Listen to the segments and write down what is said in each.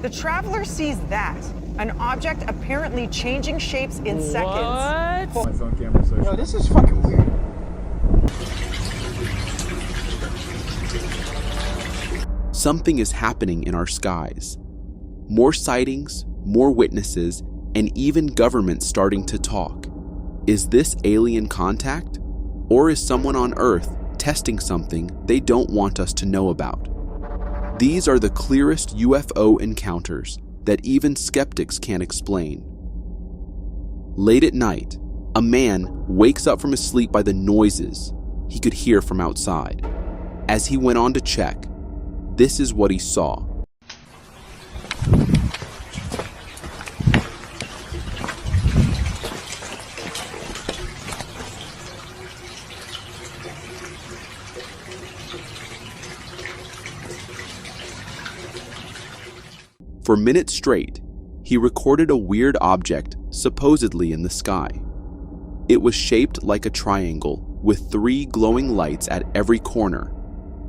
The traveler sees that, an object apparently changing shapes in seconds. What? Yo, this is fucking weird. Something is happening in our skies. More sightings, more witnesses, and even governments starting to talk. Is this alien contact? Or is someone on Earth testing something they don't want us to know about? These are the clearest UFO encounters that even skeptics can't explain. Late at night, a man wakes up from his sleep by the noises he could hear from outside. As he went on to check, this is what he saw. For minutes straight, he recorded a weird object supposedly in the sky. It was shaped like a triangle with 3 glowing lights at every corner,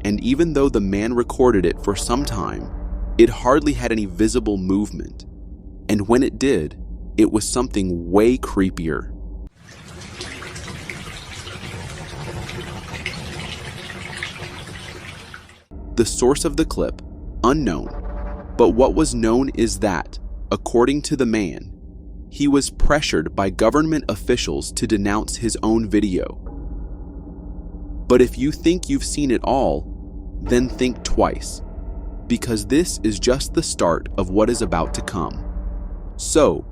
and even though the man recorded it for some time, it hardly had any visible movement. And when it did, it was something way creepier. The source of the clip, unknown. But what was known is that, according to the man, he was pressured by government officials to denounce his own video. But if you think you've seen it all, then think twice, because this is just the start of what is about to come. So,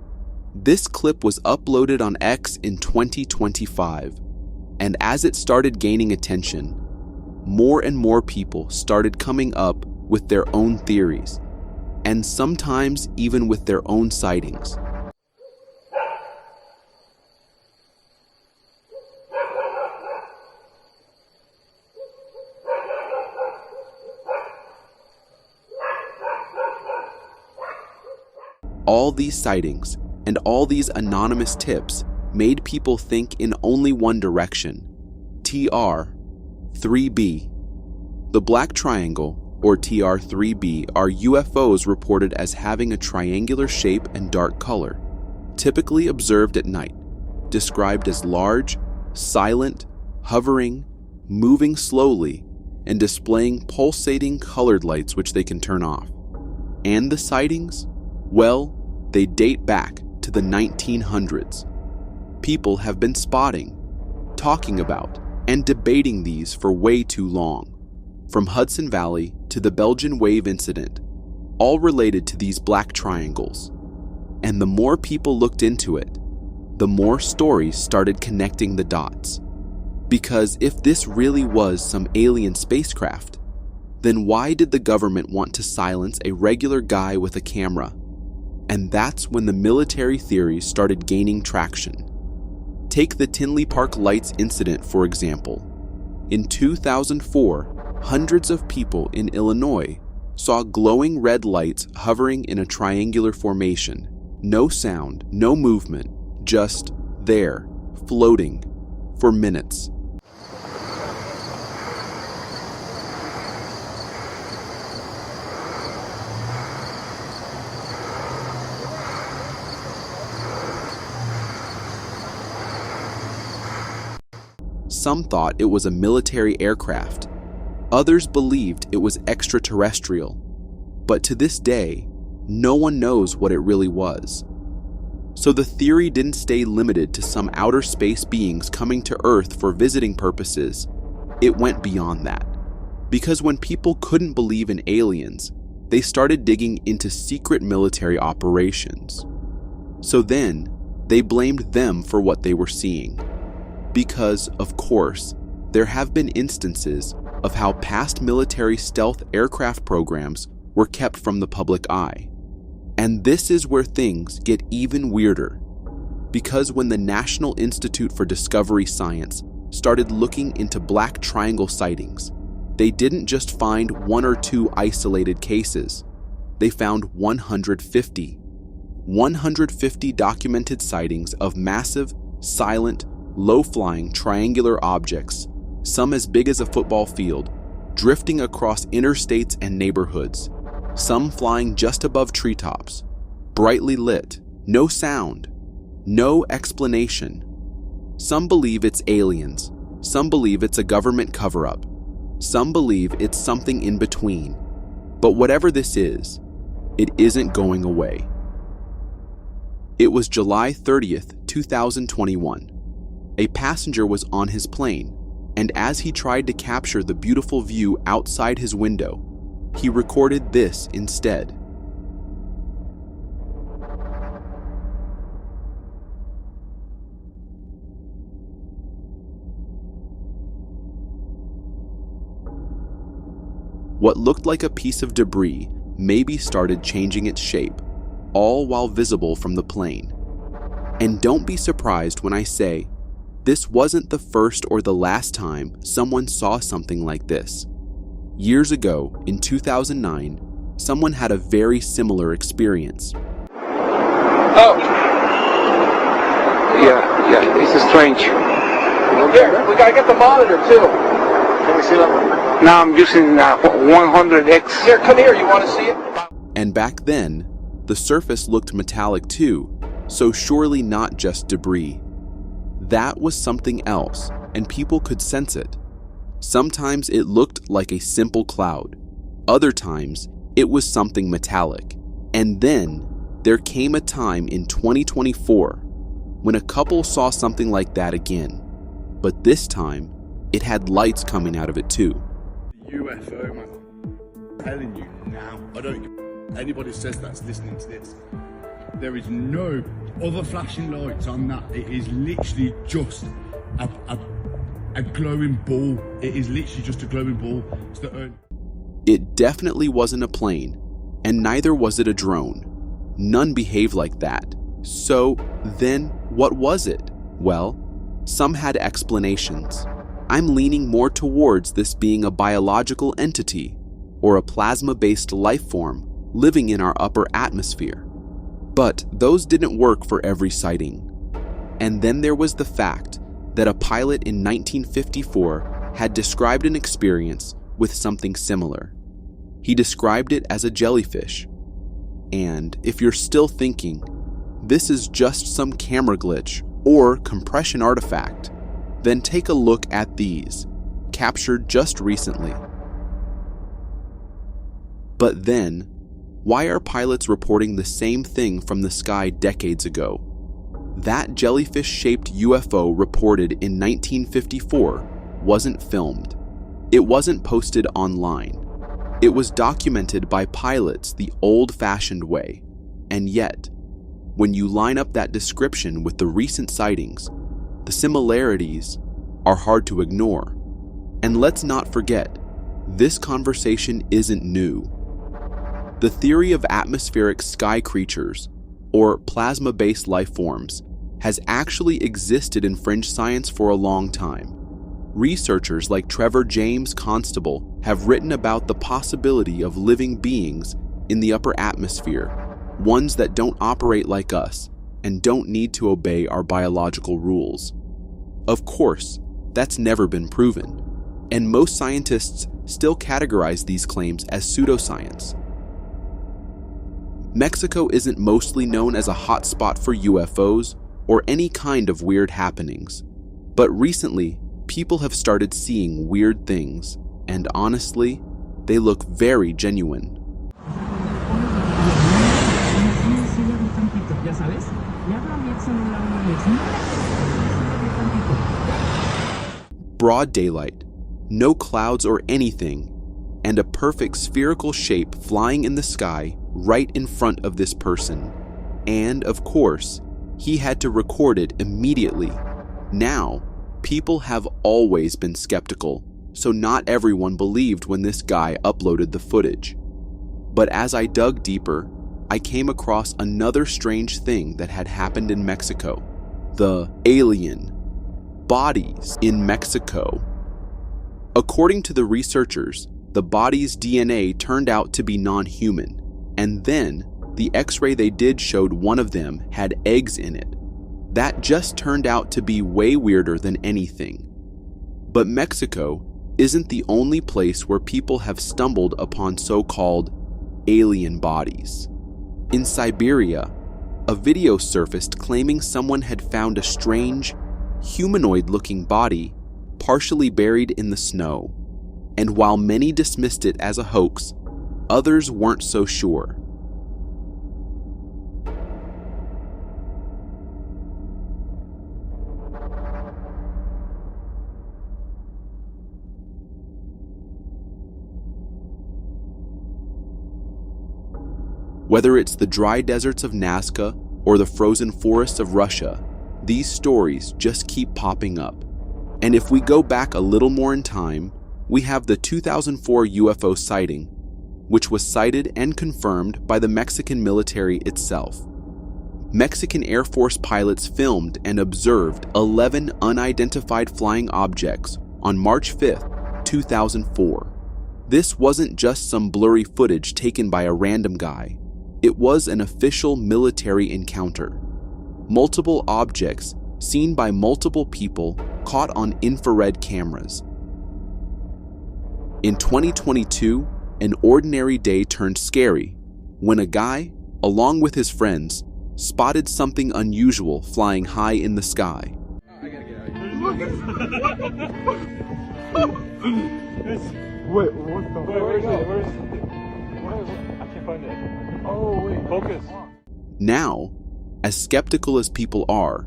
this clip was uploaded on X in 2025, and as it started gaining attention, more and more people started coming up with their own theories, and sometimes even with their own sightings. All these sightings and all these anonymous tips made people think in only one direction: TR-3B. The Black Triangle, or TR-3B, are UFOs reported as having a triangular shape and dark color, typically observed at night, described as large, silent, hovering, moving slowly, and displaying pulsating colored lights which they can turn off. And the sightings? Well, they date back to the 1900s. People have been spotting, talking about, and debating these for way too long. From Hudson Valley to the Belgian wave incident, all related to these black triangles. And the more people looked into it, the more stories started connecting the dots. Because if this really was some alien spacecraft, then why did the government want to silence a regular guy with a camera? And that's when the military theories started gaining traction. Take the Tinley Park Lights incident, for example. In 2004, hundreds of people in Illinois saw glowing red lights hovering in a triangular formation. No sound, no movement, just there, floating, for minutes. Some thought it was a military aircraft. Others believed it was extraterrestrial. But to this day, no one knows what it really was. So the theory didn't stay limited to some outer space beings coming to Earth for visiting purposes. It went beyond that. Because when people couldn't believe in aliens, they started digging into secret military operations. So then, they blamed them for what they were seeing. Because, of course, there have been instances of how past military stealth aircraft programs were kept from the public eye. And this is where things get even weirder. Because when the National Institute for Discovery Science started looking into black triangle sightings, they didn't just find 1 or 2 isolated cases. They found 150. 150 documented sightings of massive, silent, low-flying triangular objects, some as big as a football field, drifting across interstates and neighborhoods. some flying just above treetops, brightly lit, no sound, no explanation. Some believe it's aliens, some believe it's a government cover-up, some believe it's something in between. But whatever this is, it isn't going away. It was July 30th, 2021. A passenger was on his plane, and as he tried to capture the beautiful view outside his window, he recorded this instead. What looked like a piece of debris maybe started changing its shape, all while visible from the plane. And don't be surprised when I say, this wasn't the first or the last time someone saw something like this. Years ago, in 2009, someone had a very similar experience. Oh. Yeah, this is strange. Here, we gotta get the monitor too. Can we see that? Now I'm using 100X. Here, come here, you wanna see it? And back then, the surface looked metallic too, so surely not just debris. That was something else, and people could sense it. Sometimes it looked like a simple cloud. Other times, it was something metallic. And then, there came a time in 2024 when a couple saw something like that again. But this time, it had lights coming out of it too. UFO, man. I'm telling you now. I don't give anybody says that's listening to this. There is no other flashing lights on that. It is literally just a glowing ball. It is literally just a glowing ball. It definitely wasn't a plane, and neither was it a drone. None behaved like that. So then, what was it? Well, some had explanations. I'm leaning more towards this being a biological entity or a plasma-based life form living in our upper atmosphere. But those didn't work for every sighting. And then there was the fact that a pilot in 1954 had described an experience with something similar. He described it as a jellyfish. And if you're still thinking, this is just some camera glitch or compression artifact, then take a look at these, captured just recently. But then, why are pilots reporting the same thing from the sky decades ago? That jellyfish-shaped UFO reported in 1954 wasn't filmed. It wasn't posted online. It was documented by pilots the old-fashioned way. And yet, when you line up that description with the recent sightings, the similarities are hard to ignore. And let's not forget, this conversation isn't new. The theory of atmospheric sky creatures, or plasma-based life forms, has actually existed in fringe science for a long time. Researchers like Trevor James Constable have written about the possibility of living beings in the upper atmosphere, ones that don't operate like us and don't need to obey our biological rules. Of course, that's never been proven, and most scientists still categorize these claims as pseudoscience. Mexico isn't mostly known as a hotspot for UFOs or any kind of weird happenings, but recently, people have started seeing weird things, and honestly, they look very genuine. Broad daylight, no clouds or anything, and a perfect spherical shape flying in the sky right in front of this person. And of course, he had to record it immediately. Now, people have always been skeptical, so not everyone believed when this guy uploaded the footage. But as I dug deeper, I came across another strange thing that had happened in Mexico. The alien bodies in Mexico. According to the researchers, the body's DNA turned out to be non-human, and then the X-ray they did showed one of them had eggs in it. That just turned out to be way weirder than anything. But Mexico isn't the only place where people have stumbled upon so-called alien bodies. In Siberia, a video surfaced claiming someone had found a strange, humanoid-looking body partially buried in the snow. And while many dismissed it as a hoax, others weren't so sure. Whether it's the dry deserts of Nazca or the frozen forests of Russia, these stories just keep popping up. And if we go back a little more in time, we have the 2004 UFO sighting, which was cited and confirmed by the Mexican military itself. Mexican Air Force pilots filmed and observed 11 unidentified flying objects on March 5, 2004. This wasn't just some blurry footage taken by a random guy. It was an official military encounter. Multiple objects seen by multiple people caught on infrared cameras. In 2022, an ordinary day turned scary when a guy, along with his friends, spotted something unusual flying high in the sky. I gotta get out of here. Wait, what the? Where is it? Where is it? I can't find it. Oh, wait, focus. Now, as skeptical as people are,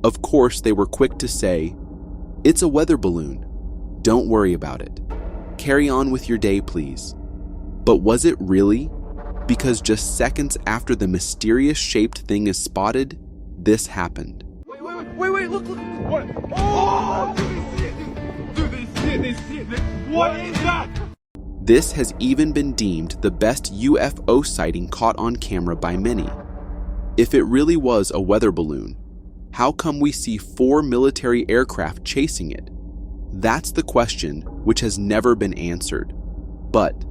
of course they were quick to say, "It's a weather balloon. Don't worry about it. Carry on with your day, please." But was it really? Because just seconds after the mysterious shaped thing is spotted, this happened. Wait, look. What? Oh! Dude, they see it. What is that? This has even been deemed the best UFO sighting caught on camera by many. If it really was a weather balloon, how come we see 4 military aircraft chasing it? That's the question which has never been answered. But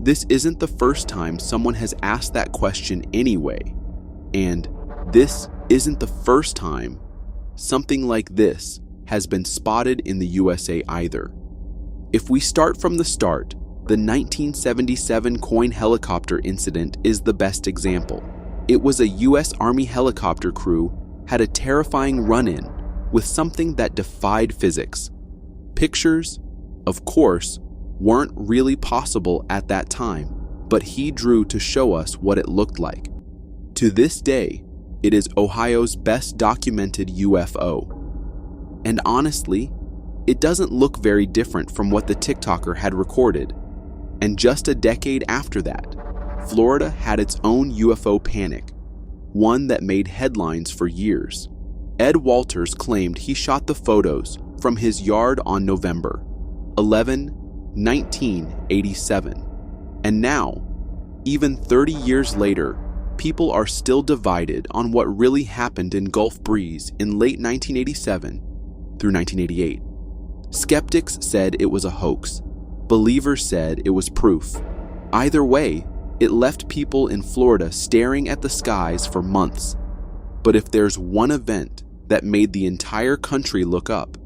this isn't the first time someone has asked that question anyway. And this isn't the first time something like this has been spotted in the USA either. If we start from the start, the 1977 Quinns helicopter incident is the best example. It was a US Army helicopter crew had a terrifying run-in with something that defied physics. Pictures, of course, weren't really possible at that time, but he drew to show us what it looked like. To this day, it is Ohio's best documented UFO. And honestly, it doesn't look very different from what the TikToker had recorded. And just a decade after that, Florida had its own UFO panic, one that made headlines for years. Ed Walters claimed he shot the photos from his yard on November 11, 1987. And now, even 30 years later, people are still divided on what really happened in Gulf Breeze in late 1987 through 1988. Skeptics said it was a hoax. Believers said it was proof. Either way, it left people in Florida staring at the skies for months. But if there's one event that made the entire country look up,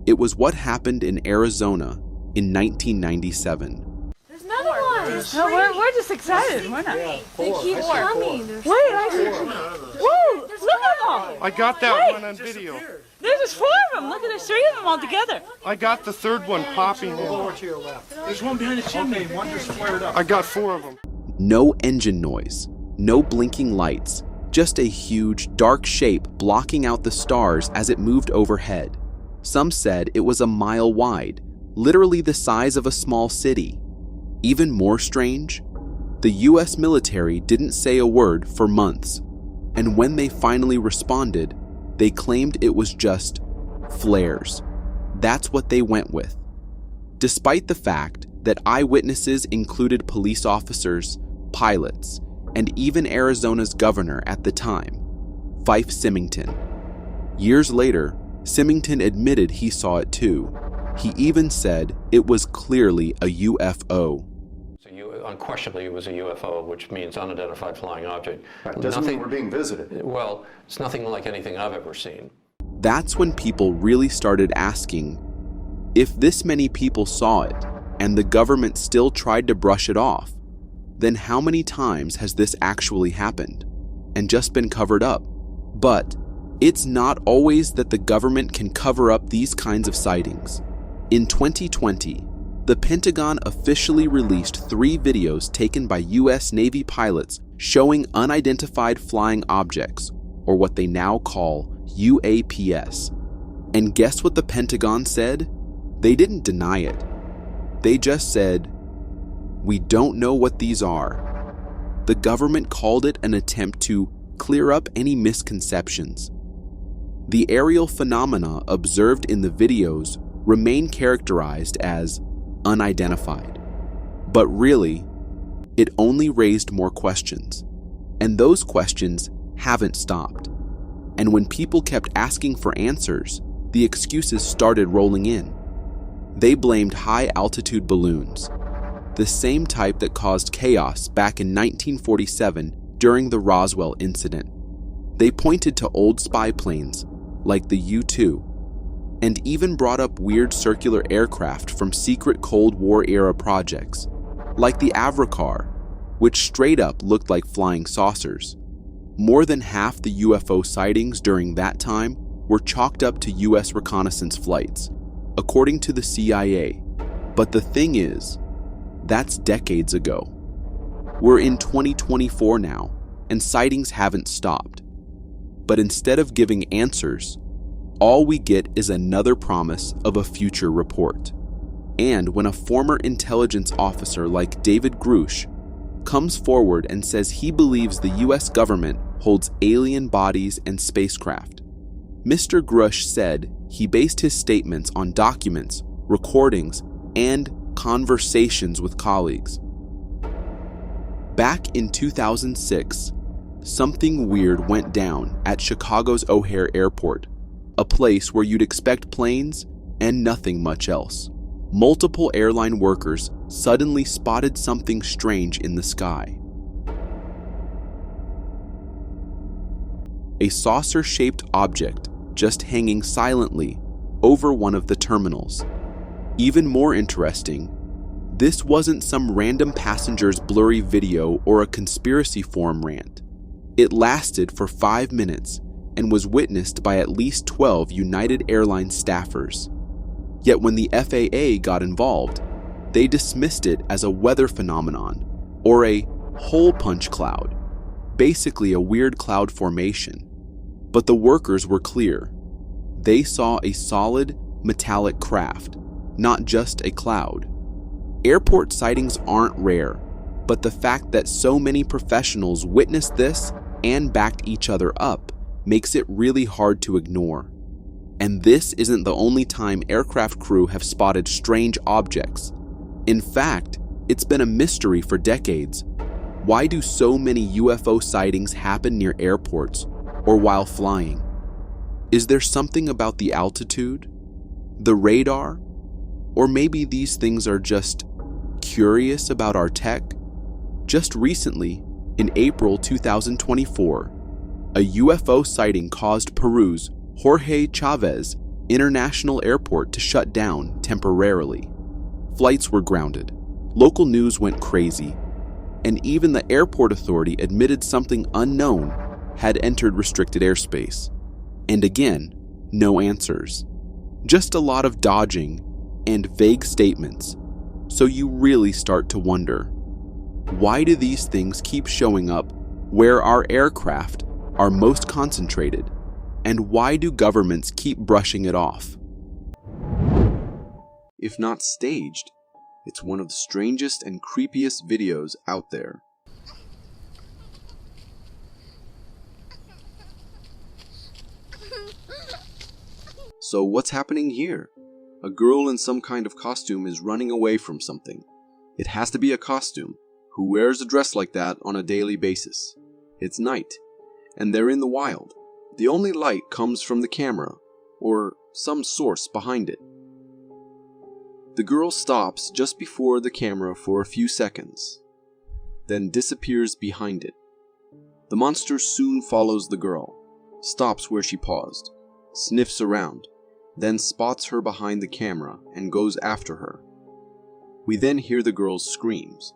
it was what happened in Arizona in 1997. There's another one. No, we're just excited. We're not. They keep coming. Wait, whoa, look at them. I got that one on video. There's just 4 of them. Look at there's 3 of them all together. I got the third one popping in. There's one behind the chimney and one just flared up. I got 4 of them. No engine noise, no blinking lights, just a huge, dark shape blocking out the stars as it moved overhead. Some said it was a mile wide, literally the size of a small city. Even more strange, the US military didn't say a word for months, and when they finally responded, they claimed it was just flares. That's what they went with. Despite the fact that eyewitnesses included police officers, pilots, and even Arizona's governor at the time, Fife Symington. Years later, Symington admitted he saw it too. He even said it was clearly a UFO. Unquestionably, it was a UFO, which means unidentified flying object. Doesn't mean we're being visited. Well, it's nothing like anything I've ever seen. That's when people really started asking, if this many people saw it and the government still tried to brush it off, then how many times has this actually happened and just been covered up? But it's not always that the government can cover up these kinds of sightings. In 2020, the Pentagon officially released 3 videos taken by US Navy pilots showing unidentified flying objects, or what they now call UAPs. And guess what the Pentagon said? They didn't deny it. They just said, "We don't know what these are." The government called it an attempt to clear up any misconceptions. The aerial phenomena observed in the videos remain characterized as unidentified. But really, it only raised more questions, and those questions haven't stopped. And when people kept asking for answers, the excuses started rolling in. They blamed high-altitude balloons, the same type that caused chaos back in 1947 during the Roswell incident. They pointed to old spy planes, like the U-2, and even brought up weird circular aircraft from secret Cold War-era projects, like the Avrocar, which straight up looked like flying saucers. More than half the UFO sightings during that time were chalked up to US reconnaissance flights, according to the CIA. But the thing is, that's decades ago. We're in 2024 now, and sightings haven't stopped. But instead of giving answers, all we get is another promise of a future report. And when a former intelligence officer like David Grush comes forward and says he believes the US government holds alien bodies and spacecraft, Mr. Grush said he based his statements on documents, recordings, and conversations with colleagues. Back in 2006, something weird went down at Chicago's O'Hare Airport, a place where you'd expect planes and nothing much else. Multiple airline workers suddenly spotted something strange in the sky. A saucer-shaped object just hanging silently over one of the terminals. Even more interesting, this wasn't some random passenger's blurry video or a conspiracy forum rant. It lasted for 5 minutes and was witnessed by at least 12 United Airlines staffers. Yet when the FAA got involved, they dismissed it as a weather phenomenon or a hole punch cloud, basically a weird cloud formation. But the workers were clear. They saw a solid, metallic craft, not just a cloud. Airport sightings aren't rare, but the fact that so many professionals witnessed this and backed each other up makes it really hard to ignore. And this isn't the only time aircraft crew have spotted strange objects. In fact, it's been a mystery for decades. Why do so many UFO sightings happen near airports or while flying? Is there something about the altitude, the radar, or maybe these things are just curious about our tech? Just recently, in April 2024, a UFO sighting caused Peru's Jorge Chavez International Airport to shut down temporarily. Flights were grounded, local news went crazy, and even the airport authority admitted something unknown had entered restricted airspace. And again, no answers. Just a lot of dodging and vague statements. So you really start to wonder, why do these things keep showing up where our aircraft are most concentrated? And why do governments keep brushing it off? If not staged, it's one of the strangest and creepiest videos out there. So what's happening here? A girl in some kind of costume is running away from something. It has to be a costume. Who wears a dress like that on a daily basis? It's night, and they're in the wild. The only light comes from the camera, or some source behind it. The girl stops just before the camera for a few seconds, then disappears behind it. The monster soon follows the girl, stops where she paused, sniffs around, then spots her behind the camera and goes after her. We then hear the girl's screams.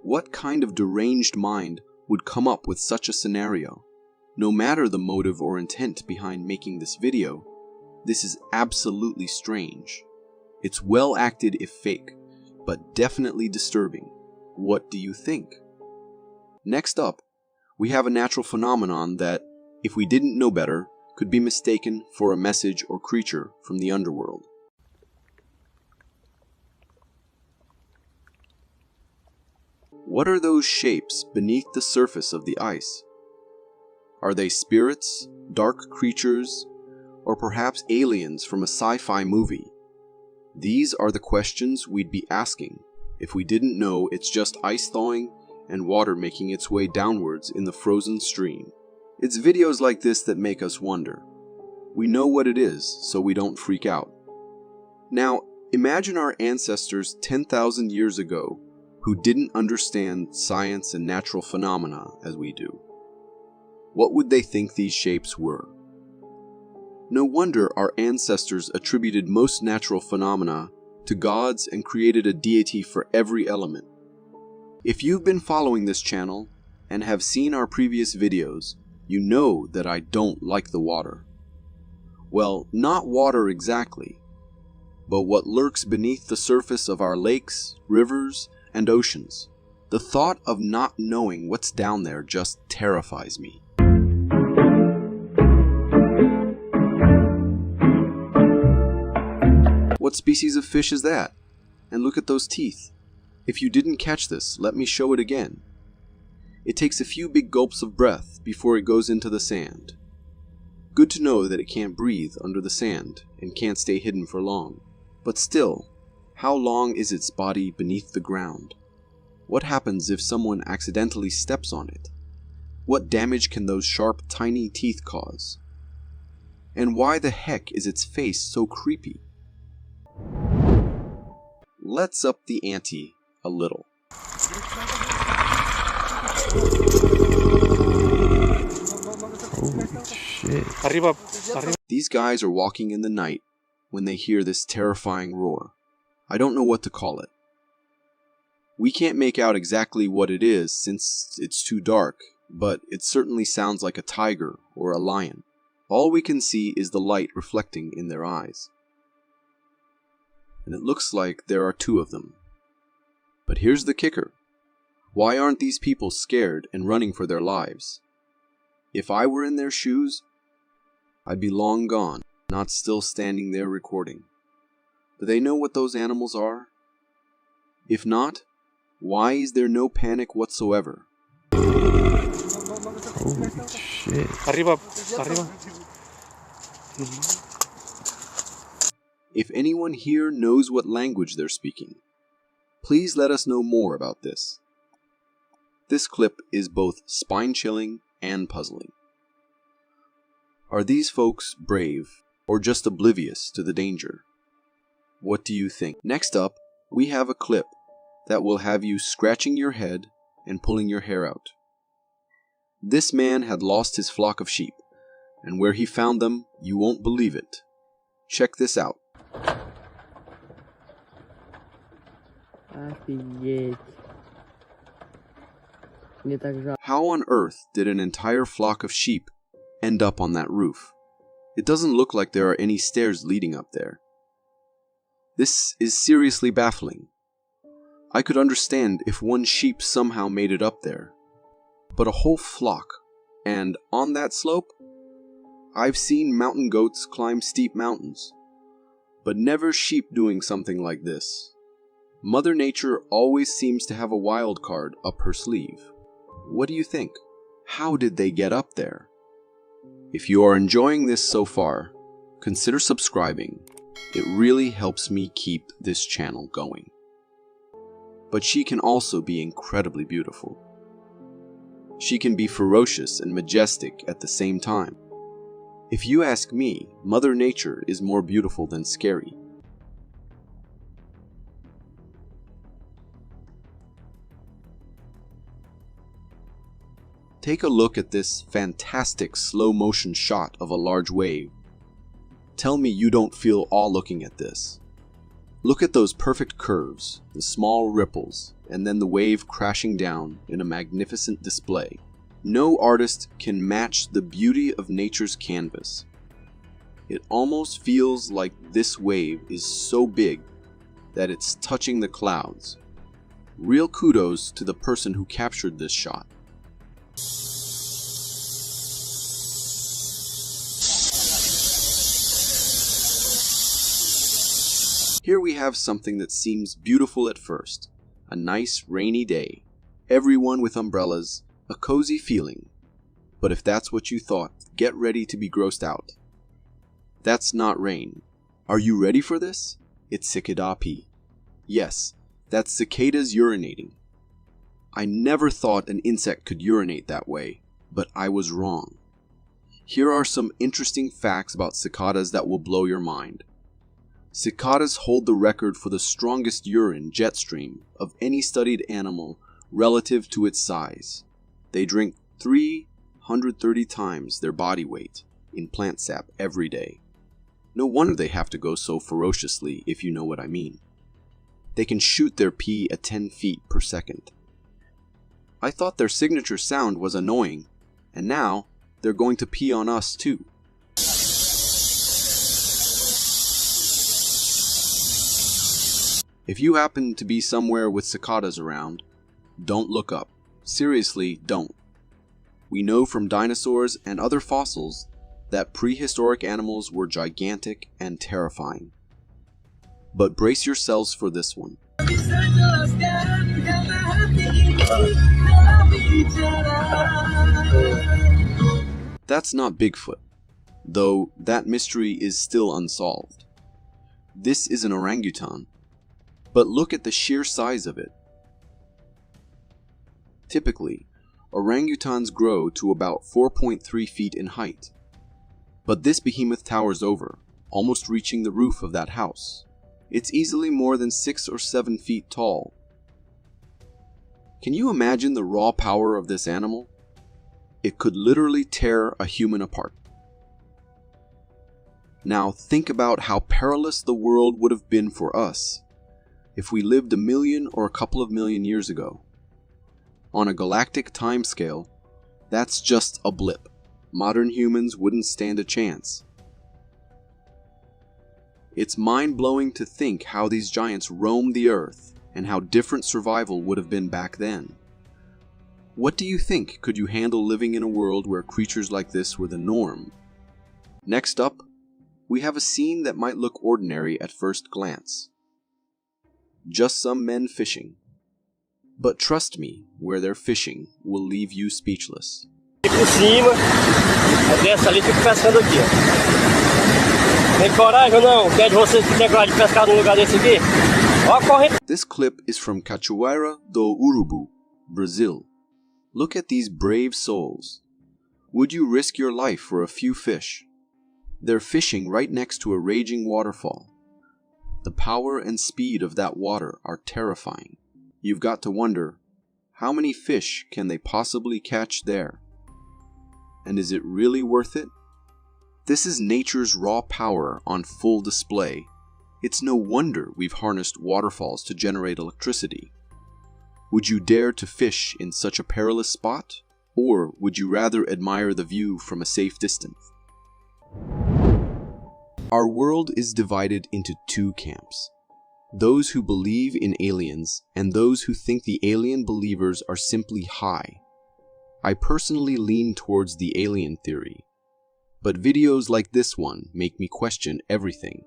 What kind of deranged mind would come up with such a scenario? No matter the motive or intent behind making this video, this is absolutely strange. It's well acted if fake, but definitely disturbing. What do you think? Next up, we have a natural phenomenon that, if we didn't know better, could be mistaken for a message or creature from the underworld. What are those shapes beneath the surface of the ice? Are they spirits, dark creatures, or perhaps aliens from a sci-fi movie? These are the questions we'd be asking if we didn't know it's just ice thawing and water making its way downwards in the frozen stream. It's videos like this that make us wonder. We know what it is, so we don't freak out. Now, imagine our ancestors 10,000 years ago who didn't understand science and natural phenomena as we do. What would they think these shapes were? No wonder our ancestors attributed most natural phenomena to gods and created a deity for every element. If you've been following this channel and have seen our previous videos, you know that I don't like the water. Well, not water exactly, but what lurks beneath the surface of our lakes, rivers, and oceans. The thought of not knowing what's down there just terrifies me. What species of fish is that? And look at those teeth. If you didn't catch this, let me show it again. It takes a few big gulps of breath before it goes into the sand. Good to know that it can't breathe under the sand and can't stay hidden for long. But still, how long is its body beneath the ground? What happens if someone accidentally steps on it? What damage can those sharp, tiny teeth cause? And why the heck is its face so creepy? Let's up the ante a little. Holy shit. Arriba. These guys are walking in the night when they hear this terrifying roar. I don't know what to call it. We can't make out exactly what it is since it's too dark, but it certainly sounds like a tiger or a lion. All we can see is the light reflecting in their eyes. And it looks like there are two of them. But here's the kicker. Why aren't these people scared and running for their lives? If I were in their shoes, I'd be long gone, not still standing there recording. Do they know what those animals are? If not, why is there no panic whatsoever? Holy shit. Arriba. If anyone here knows what language they're speaking, please let us know more about this. This clip is both spine-chilling and puzzling. Are these folks brave or just oblivious to the danger? What do you think? Next up, we have a clip that will have you scratching your head and pulling your hair out. This man had lost his flock of sheep, and where he found them, you won't believe it. Check this out. How on earth did an entire flock of sheep end up on that roof? It doesn't look like there are any stairs leading up there. This is seriously baffling. I could understand if one sheep somehow made it up there, but a whole flock, and on that slope? I've seen mountain goats climb steep mountains, but never sheep doing something like this. Mother Nature always seems to have a wild card up her sleeve. What do you think? How did they get up there? If you are enjoying this so far, consider subscribing. It really helps me keep this channel going. But she can also be incredibly beautiful. She can be ferocious and majestic at the same time. If you ask me, Mother Nature is more beautiful than scary. Take a look at this fantastic slow-motion shot of a large wave. Tell me you don't feel awe looking at this. Look at those perfect curves, the small ripples, and then the wave crashing down in a magnificent display. No artist can match the beauty of nature's canvas. It almost feels like this wave is so big that it's touching the clouds. Real kudos to the person who captured this shot. Here we have something that seems beautiful at first. A nice rainy day. Everyone with umbrellas. A cozy feeling. But if that's what you thought, get ready to be grossed out. That's not rain. Are you ready for this? It's cicada pee. Yes, that's cicadas urinating. I never thought an insect could urinate that way, but I was wrong. Here are some interesting facts about cicadas that will blow your mind. Cicadas hold the record for the strongest urine jet stream of any studied animal relative to its size. They drink 330 times their body weight in plant sap every day. No wonder they have to go so ferociously, if you know what I mean. They can shoot their pee at 10 feet per second. I thought their signature sound was annoying, and now they're going to pee on us too. If you happen to be somewhere with cicadas around, don't look up. Seriously, don't. We know from dinosaurs and other fossils that prehistoric animals were gigantic and terrifying. But brace yourselves for this one. That's not Bigfoot, though that mystery is still unsolved. This is an orangutan, but look at the sheer size of it. Typically, orangutans grow to about 4.3 feet in height, but this behemoth towers over, almost reaching the roof of that house. It's easily more than 6 or 7 feet tall. Can you imagine the raw power of this animal? It could literally tear a human apart. Now think about how perilous the world would have been for us if we lived 1 million or a couple of million years ago. On a galactic timescale, that's just a blip. Modern humans wouldn't stand a chance. It's mind-blowing to think how these giants roamed the earth and how different survival would have been back then. What do you think? Could you handle living in a world where creatures like this were the norm? Next up, we have a scene that might look ordinary at first glance. Just some men fishing. But trust me, where they're fishing will leave you speechless. Por cima, dessa ali fica pescando aqui, ó. Tem coragem ou não? Quer de vocês que tem coragem de pescar num lugar desse aqui? Ó a corrente. This clip is from Cachoeira do Urubu, Brazil. Look at these brave souls. Would you risk your life for a few fish? They're fishing right next to a raging waterfall. The power and speed of that water are terrifying. You've got to wonder, how many fish can they possibly catch there? And is it really worth it? This is nature's raw power on full display. It's no wonder we've harnessed waterfalls to generate electricity. Would you dare to fish in such a perilous spot? Or would you rather admire the view from a safe distance? Our world is divided into two camps. Those who believe in aliens and those who think the alien believers are simply high. I personally lean towards the alien theory, but videos like this one make me question everything.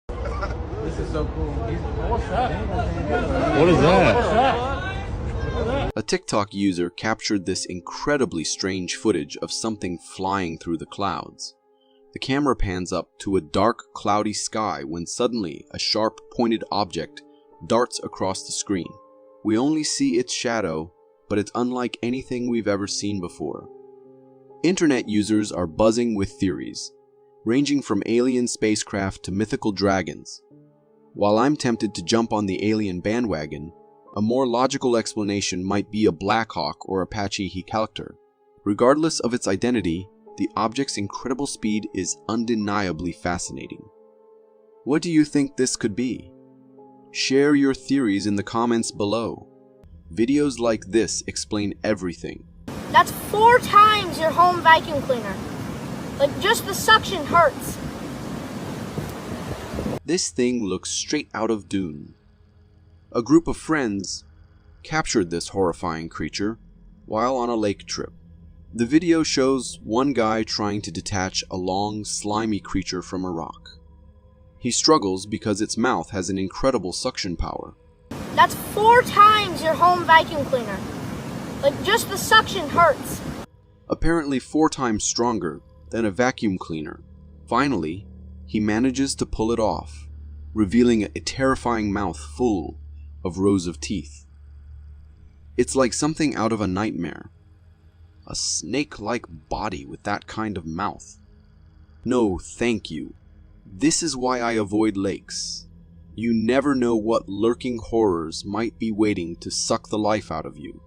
This is so cool. What's that? What is that? A TikTok user captured this incredibly strange footage of something flying through the clouds. The camera pans up to a dark, cloudy sky when suddenly a sharp, pointed object darts across the screen. We only see its shadow, but it's unlike anything we've ever seen before. Internet users are buzzing with theories, ranging from alien spacecraft to mythical dragons. While I'm tempted to jump on the alien bandwagon, a more logical explanation might be a Black Hawk or Apache helicopter. Regardless of its identity, the object's incredible speed is undeniably fascinating. What do you think this could be? Share your theories in the comments below. Videos like this explain everything. That's 4 times your home vacuum cleaner. Like, just the suction hurts. This thing looks straight out of Dune. A group of friends captured this horrifying creature while on a lake trip. The video shows one guy trying to detach a long, slimy creature from a rock. He struggles because its mouth has an incredible suction power. That's 4 times your home vacuum cleaner. Like, just the suction hurts. Apparently 4 times stronger than a vacuum cleaner. Finally, he manages to pull it off, revealing a terrifying mouth full of rows of teeth. It's like something out of a nightmare. A snake-like body with that kind of mouth. No, thank you. This is why I avoid lakes. You never know what lurking horrors might be waiting to suck the life out of you.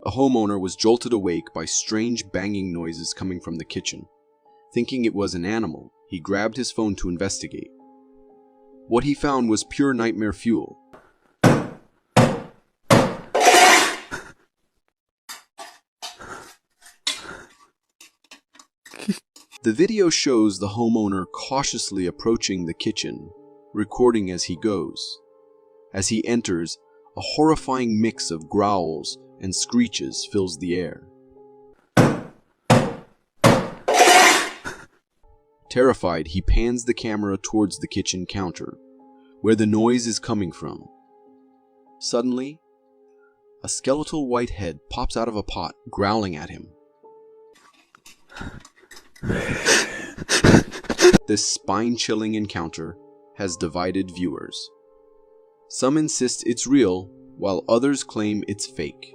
A homeowner was jolted awake by strange banging noises coming from the kitchen. Thinking it was an animal, he grabbed his phone to investigate. What he found was pure nightmare fuel. The video shows the homeowner cautiously approaching the kitchen, recording as he goes. As he enters, a horrifying mix of growls and screeches fills the air. Terrified, he pans the camera towards the kitchen counter, where the noise is coming from. Suddenly, a skeletal white head pops out of a pot, growling at him. This spine-chilling encounter has divided viewers. Some insist it's real, while others claim it's fake.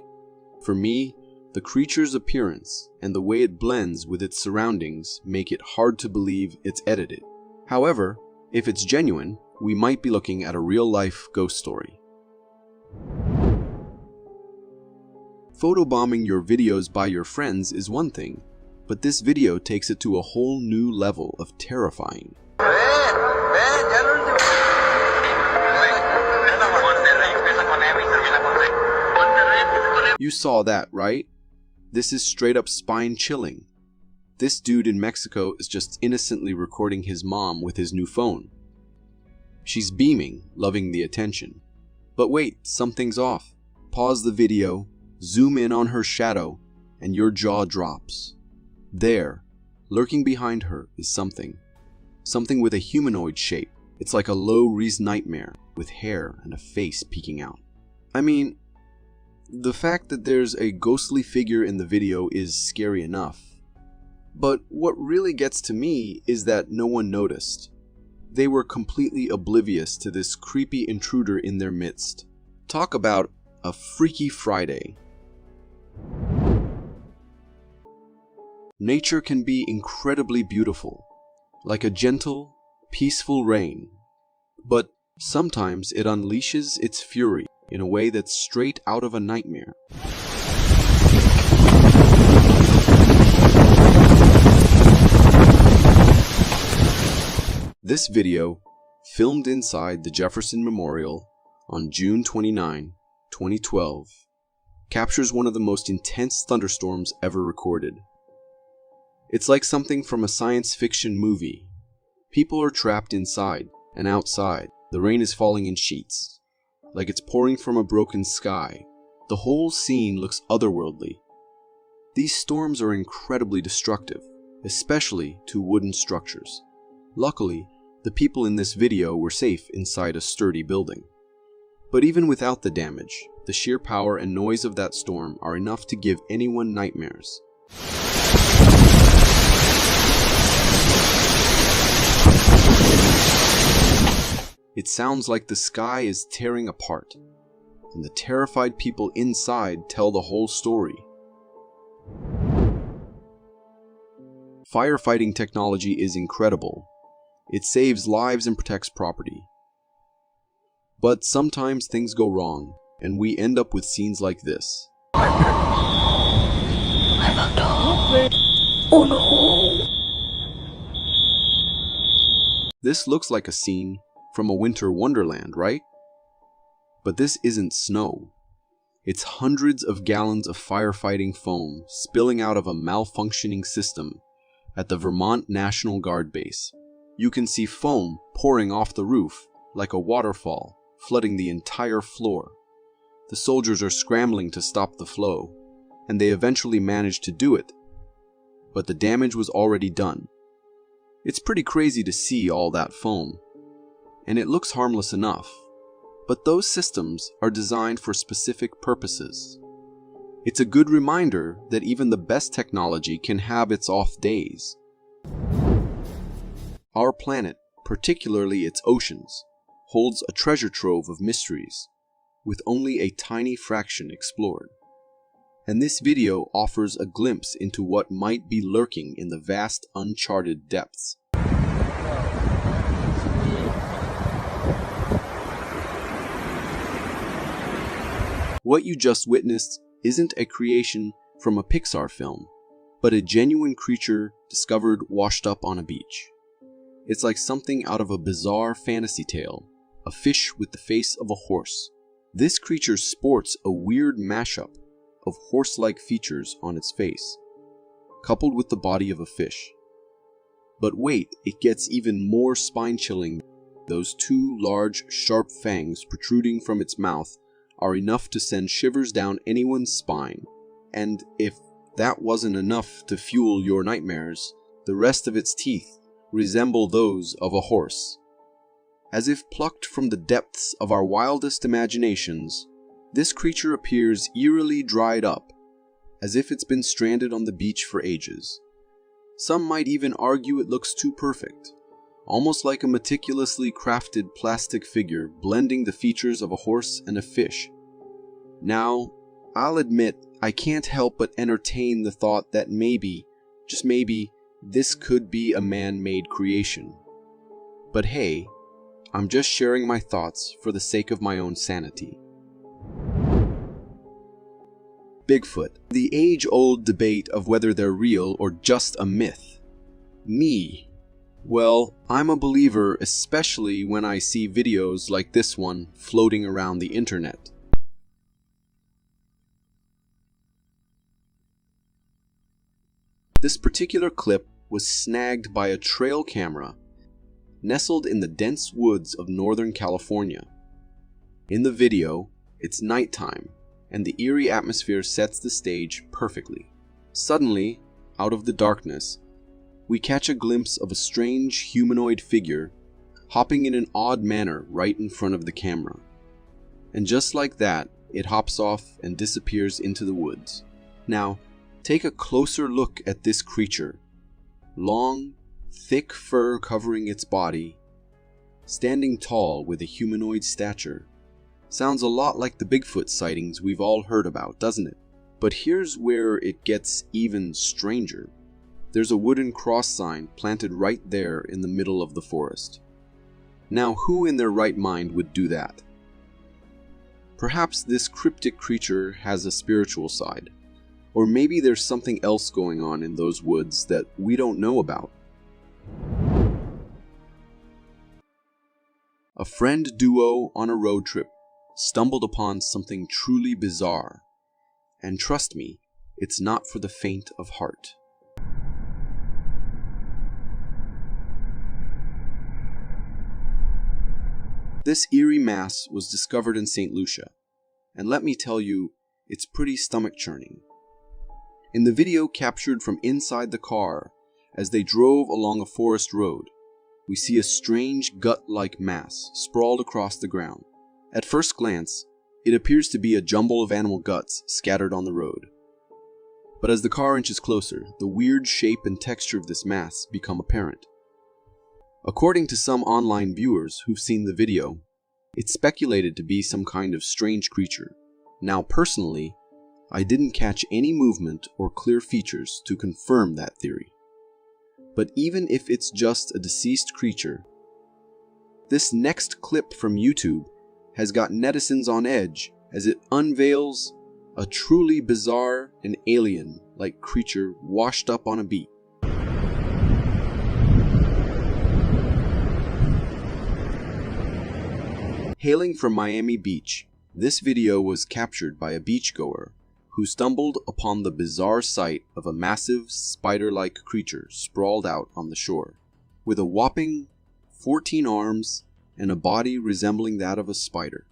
For me, the creature's appearance and the way it blends with its surroundings make it hard to believe it's edited. However, if it's genuine, we might be looking at a real-life ghost story. Photobombing your videos by your friends is one thing, but this video takes it to a whole new level of terrifying. You saw that, right? This is straight up spine-chilling. This dude in Mexico is just innocently recording his mom with his new phone. She's beaming, loving the attention. But wait, something's off. Pause the video, zoom in on her shadow, and your jaw drops. There, lurking behind her, is something. Something with a humanoid shape. It's like a low-res nightmare, with hair and a face peeking out. I mean, the fact that there's a ghostly figure in the video is scary enough. But what really gets to me is that no one noticed. They were completely oblivious to this creepy intruder in their midst. Talk about a Freaky Friday. Nature can be incredibly beautiful, like a gentle, peaceful rain. But sometimes it unleashes its fury in a way that's straight out of a nightmare. This video, filmed inside the Jefferson Memorial on June 29, 2012, captures one of the most intense thunderstorms ever recorded. It's like something from a science fiction movie. People are trapped inside, and outside, the rain is falling in sheets, like it's pouring from a broken sky. The whole scene looks otherworldly. These storms are incredibly destructive, especially to wooden structures. Luckily, the people in this video were safe inside a sturdy building. But even without the damage, the sheer power and noise of that storm are enough to give anyone nightmares. It sounds like the sky is tearing apart, and the terrified people inside tell the whole story. Firefighting technology is incredible. It saves lives and protects property. But sometimes things go wrong, and we end up with scenes like this. Oh no! This looks like a scene from a winter wonderland, right? But this isn't snow. It's hundreds of gallons of firefighting foam spilling out of a malfunctioning system at the Vermont National Guard base. You can see foam pouring off the roof like a waterfall, flooding the entire floor. The soldiers are scrambling to stop the flow, and they eventually manage to do it. But the damage was already done. It's pretty crazy to see all that foam, and it looks harmless enough. But those systems are designed for specific purposes. It's a good reminder that even the best technology can have its off days. Our planet, particularly its oceans, holds a treasure trove of mysteries, with only a tiny fraction explored. And this video offers a glimpse into what might be lurking in the vast uncharted depths. What you just witnessed isn't a creation from a Pixar film, but a genuine creature discovered washed up on a beach. It's like something out of a bizarre fantasy tale, a fish with the face of a horse. This creature sports a weird mashup of horse-like features on its face, coupled with the body of a fish. But wait, it gets even more spine-chilling. Those two large, sharp fangs protruding from its mouth are enough to send shivers down anyone's spine. And if that wasn't enough to fuel your nightmares, the rest of its teeth resemble those of a horse. As if plucked from the depths of our wildest imaginations, this creature appears eerily dried up, as if it's been stranded on the beach for ages. Some might even argue it looks too perfect, almost like a meticulously crafted plastic figure blending the features of a horse and a fish. Now, I'll admit I can't help but entertain the thought that maybe, just maybe, this could be a man-made creation. But hey, I'm just sharing my thoughts for the sake of my own sanity. Bigfoot, the age-old debate of whether they're real or just a myth. Me, well, I'm a believer, especially when I see videos like this one floating around the internet. This particular clip was snagged by a trail camera nestled in the dense woods of Northern California. In the video, it's nighttime, and the eerie atmosphere sets the stage perfectly. Suddenly, out of the darkness, we catch a glimpse of a strange humanoid figure hopping in an odd manner right in front of the camera. And just like that, it hops off and disappears into the woods. Now, take a closer look at this creature. Long, thick fur covering its body, standing tall with a humanoid stature. Sounds a lot like the Bigfoot sightings we've all heard about, doesn't it? But here's where it gets even stranger. There's a wooden cross sign planted right there in the middle of the forest. Now, who in their right mind would do that? Perhaps this cryptic creature has a spiritual side, or maybe there's something else going on in those woods that we don't know about. A friend duo on a road trip stumbled upon something truly bizarre, and trust me, it's not for the faint of heart. This eerie mass was discovered in St. Lucia, and let me tell you, it's pretty stomach-churning. In the video captured from inside the car, as they drove along a forest road, we see a strange gut-like mass sprawled across the ground. At first glance, it appears to be a jumble of animal guts scattered on the road. But as the car inches closer, the weird shape and texture of this mass become apparent. According to some online viewers who've seen the video, it's speculated to be some kind of strange creature. Now personally, I didn't catch any movement or clear features to confirm that theory. But even if it's just a deceased creature, this next clip from YouTube has got netizens on edge as it unveils a truly bizarre and alien-like creature washed up on a beach. Hailing from Miami Beach, This video was captured by a beachgoer who stumbled upon the bizarre sight of a massive spider-like creature sprawled out on the shore, with a whopping 14 arms and a body resembling that of a spider.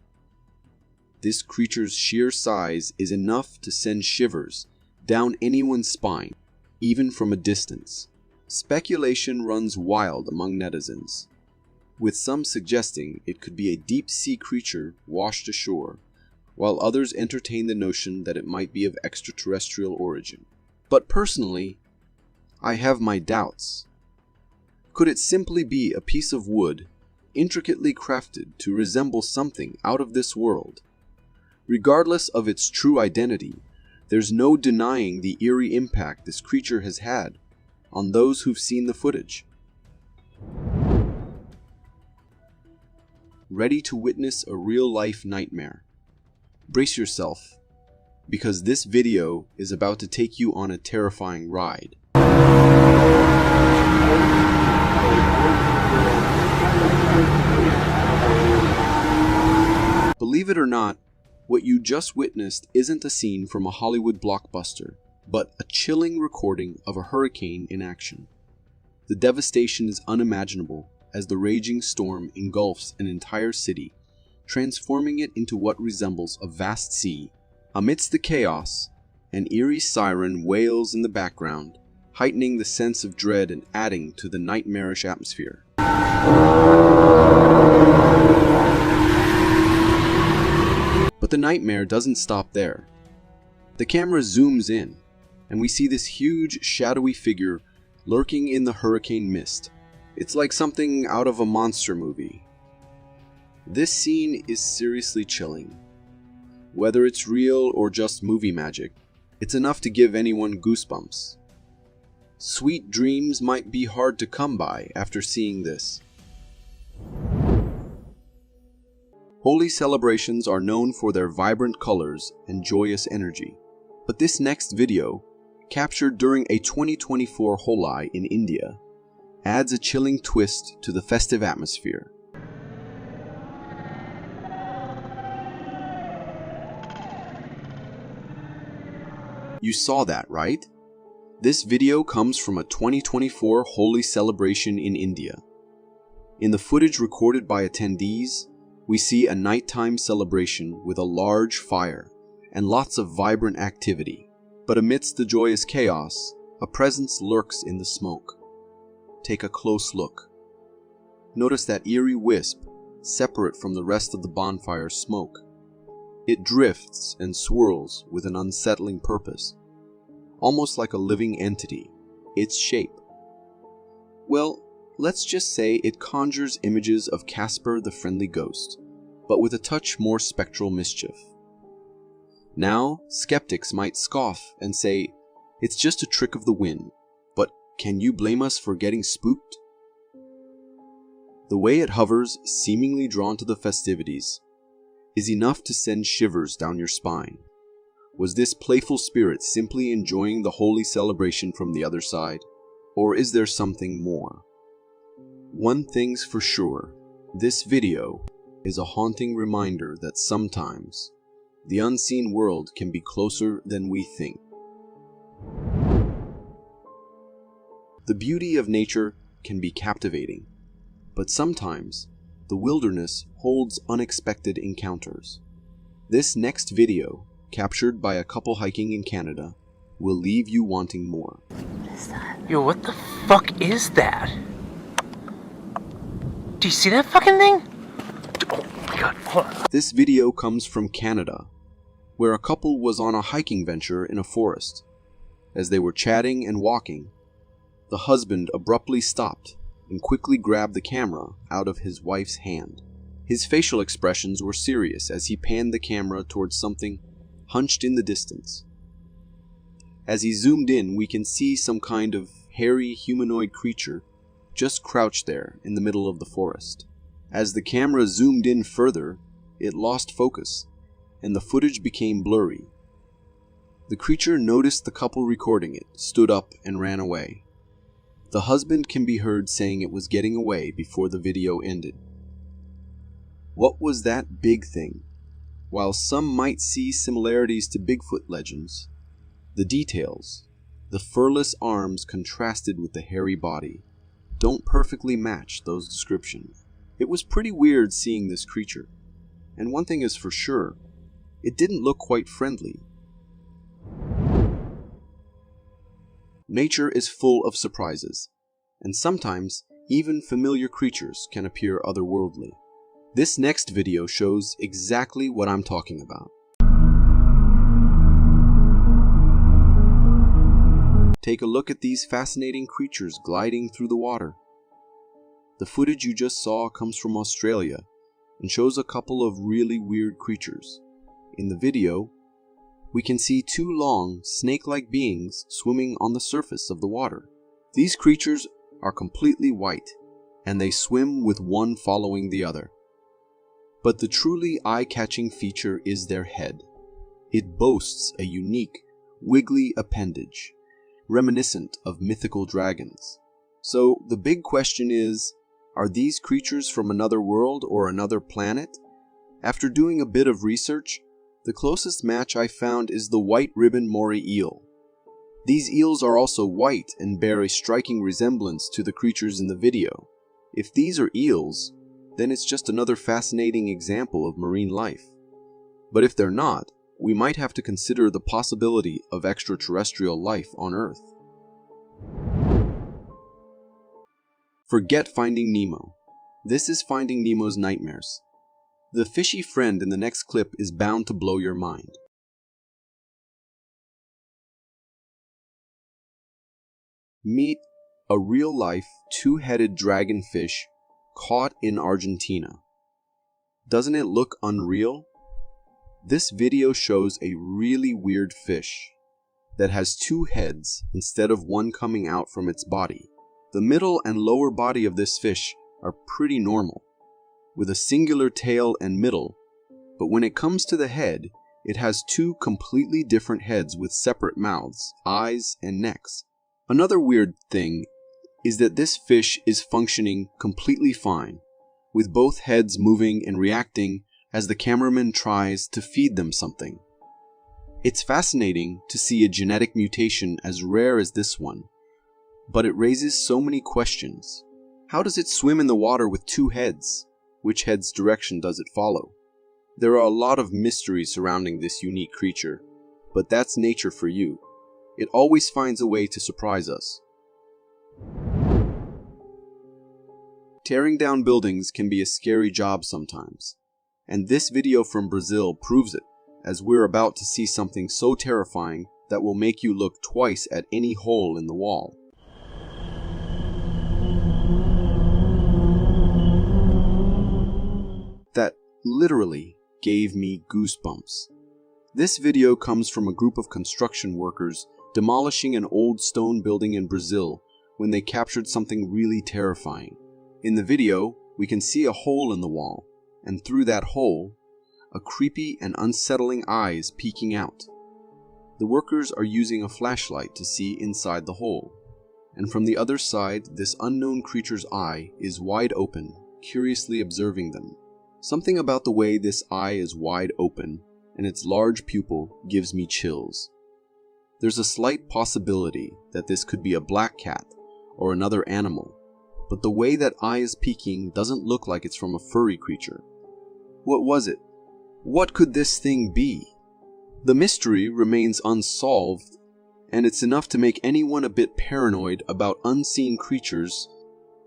This creature's sheer size is enough to send shivers down anyone's spine, even from a distance. Speculation runs wild among netizens, with some suggesting it could be a deep-sea creature washed ashore, while others entertain the notion that it might be of extraterrestrial origin. But personally, I have my doubts. Could it simply be a piece of wood, intricately crafted to resemble something out of this world? Regardless of its true identity, there's no denying the eerie impact this creature has had on those who've seen the footage. Ready to witness a real-life nightmare? Brace yourself, because this video is about to take you on a terrifying ride. Believe it or not, what you just witnessed isn't a scene from a Hollywood blockbuster, but a chilling recording of a hurricane in action. The devastation is unimaginable as the raging storm engulfs an entire city, transforming it into what resembles a vast sea. Amidst the chaos, an eerie siren wails in the background, heightening the sense of dread and adding to the nightmarish atmosphere. But the nightmare doesn't stop there. The camera zooms in, and we see this huge, shadowy figure lurking in the hurricane mist. It's like something out of a monster movie. This scene is seriously chilling. Whether it's real or just movie magic, it's enough to give anyone goosebumps. Sweet dreams might be hard to come by after seeing this. Holy celebrations are known for their vibrant colors and joyous energy, but this next video, captured during a 2024 Holi in India, adds a chilling twist to the festive atmosphere. You saw that, right? This video comes from a 2024 Holi celebration in India. In the footage recorded by attendees, we see a nighttime celebration with a large fire and lots of vibrant activity. But amidst the joyous chaos, a presence lurks in the smoke. Take a close look. Notice that eerie wisp separate from the rest of the bonfire's smoke. It drifts and swirls with an unsettling purpose, almost like a living entity. Its shape, well, let's just say it conjures images of Casper the Friendly Ghost, but with a touch more spectral mischief. Now, skeptics might scoff and say, it's just a trick of the wind, but can you blame us for getting spooked? The way it hovers, seemingly drawn to the festivities, is enough to send shivers down your spine. Was this playful spirit simply enjoying the holy celebration from the other side, or is there something more? One thing's for sure, this video is a haunting reminder that sometimes the unseen world can be closer than we think. The beauty of nature can be captivating, but sometimes the wilderness holds unexpected encounters. This next video, captured by a couple hiking in Canada, will leave you wanting more. What is that? Yo, what the fuck is that? Do you see that fucking thing? Oh my god, hold on. This video comes from Canada, where a couple was on a hiking venture in a forest. As they were chatting and walking, the husband abruptly stopped and quickly grabbed the camera out of his wife's hand. His facial expressions were serious as he panned the camera towards something hunched in the distance. As he zoomed in, we can see some kind of hairy humanoid creature just crouched there in the middle of the forest. As the camera zoomed in further, it lost focus, and the footage became blurry. The creature noticed the couple recording it, stood up, and ran away. The husband can be heard saying it was getting away before the video ended. What was that big thing? While some might see similarities to Bigfoot legends, the details, the furless arms contrasted with the hairy body, don't perfectly match those descriptions. It was pretty weird seeing this creature, and one thing is for sure, it didn't look quite friendly. Nature is full of surprises, and sometimes even familiar creatures can appear otherworldly. This next video shows exactly what I'm talking about. Take a look at these fascinating creatures gliding through the water. The footage you just saw comes from Australia and shows a couple of really weird creatures. In the video, we can see two long, snake-like beings swimming on the surface of the water. These creatures are completely white, and they swim with one following the other. But the truly eye-catching feature is their head. It boasts a unique, wiggly appendage, reminiscent of mythical dragons. So the big question is, are these creatures from another world or another planet? After doing a bit of research, the closest match I found is the white ribbon moray eel. These eels are also white and bear a striking resemblance to the creatures in the video. If these are eels, then it's just another fascinating example of marine life. But if they're not, we might have to consider the possibility of extraterrestrial life on Earth. Forget Finding Nemo. This is Finding Nemo's nightmares. The fishy friend in the next clip is bound to blow your mind. Meet a real-life, two-headed dragonfish caught in Argentina. Doesn't it look unreal? This video shows a really weird fish that has two heads instead of one coming out from its body. The middle and lower body of this fish are pretty normal, with a singular tail and middle, but when it comes to the head, it has two completely different heads with separate mouths, eyes, and necks. Another weird thing is that this fish is functioning completely fine, with both heads moving and reacting as the cameraman tries to feed them something. It's fascinating to see a genetic mutation as rare as this one, but it raises so many questions. How does it swim in the water with two heads? Which head's direction does it follow? There are a lot of mysteries surrounding this unique creature, but that's nature for you. It always finds a way to surprise us. Tearing down buildings can be a scary job sometimes, and this video from Brazil proves it, as we're about to see something so terrifying that will make you look twice at any hole in the wall. That literally gave me goosebumps. This video comes from a group of construction workers demolishing an old stone building in Brazil when they captured something really terrifying. In the video, we can see a hole in the wall, and through that hole, a creepy and unsettling eye is peeking out. The workers are using a flashlight to see inside the hole, and from the other side, this unknown creature's eye is wide open, curiously observing them. Something about the way this eye is wide open and its large pupil gives me chills. There's a slight possibility that this could be a black cat or another animal, but the way that eye is peeking doesn't look like it's from a furry creature. What was it? What could this thing be? The mystery remains unsolved, and it's enough to make anyone a bit paranoid about unseen creatures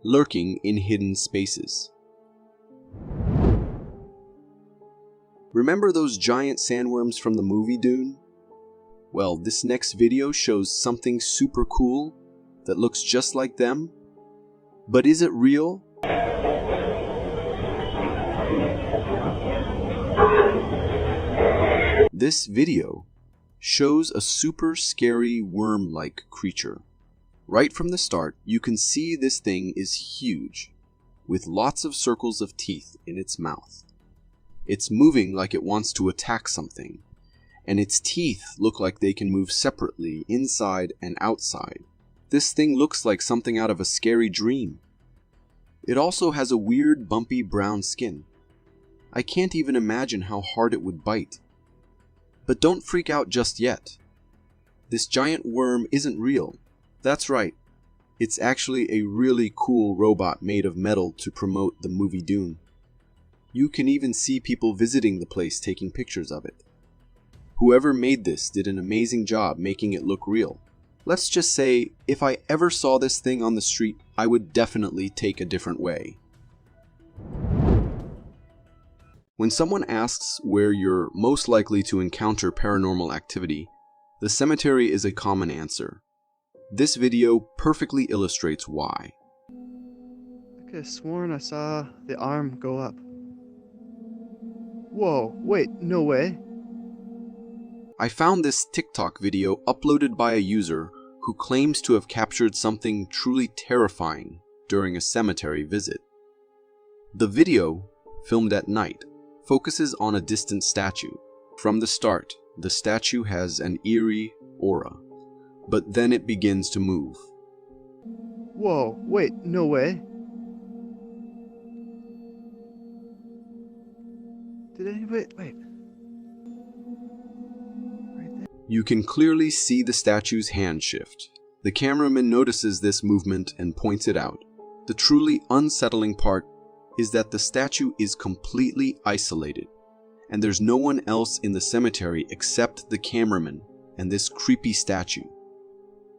lurking in hidden spaces. Remember those giant sandworms from the movie Dune? Well, this next video shows something super cool that looks just like them. But is it real? This video shows a super scary worm-like creature. Right from the start, you can see this thing is huge, with lots of circles of teeth in its mouth. It's moving like it wants to attack something, and its teeth look like they can move separately inside and outside. This thing looks like something out of a scary dream. It also has a weird bumpy brown skin. I can't even imagine how hard it would bite. But don't freak out just yet. This giant worm isn't real. That's right. It's actually a really cool robot made of metal to promote the movie Dune. You can even see people visiting the place taking pictures of it. Whoever made this did an amazing job making it look real. Let's just say, if I ever saw this thing on the street, I would definitely take a different way. When someone asks where you're most likely to encounter paranormal activity, the cemetery is a common answer. This video perfectly illustrates why. I could have sworn I saw the arm go up. Whoa, wait, no way. I found this TikTok video uploaded by a user who claims to have captured something truly terrifying during a cemetery visit. The video, filmed at night, focuses on a distant statue. From the start, the statue has an eerie aura, but then it begins to move. Whoa, wait, no way. Did anybody, wait. You can clearly see the statue's hand shift. The cameraman notices this movement and points it out. The truly unsettling part is that the statue is completely isolated, and there's no one else in the cemetery except the cameraman and this creepy statue.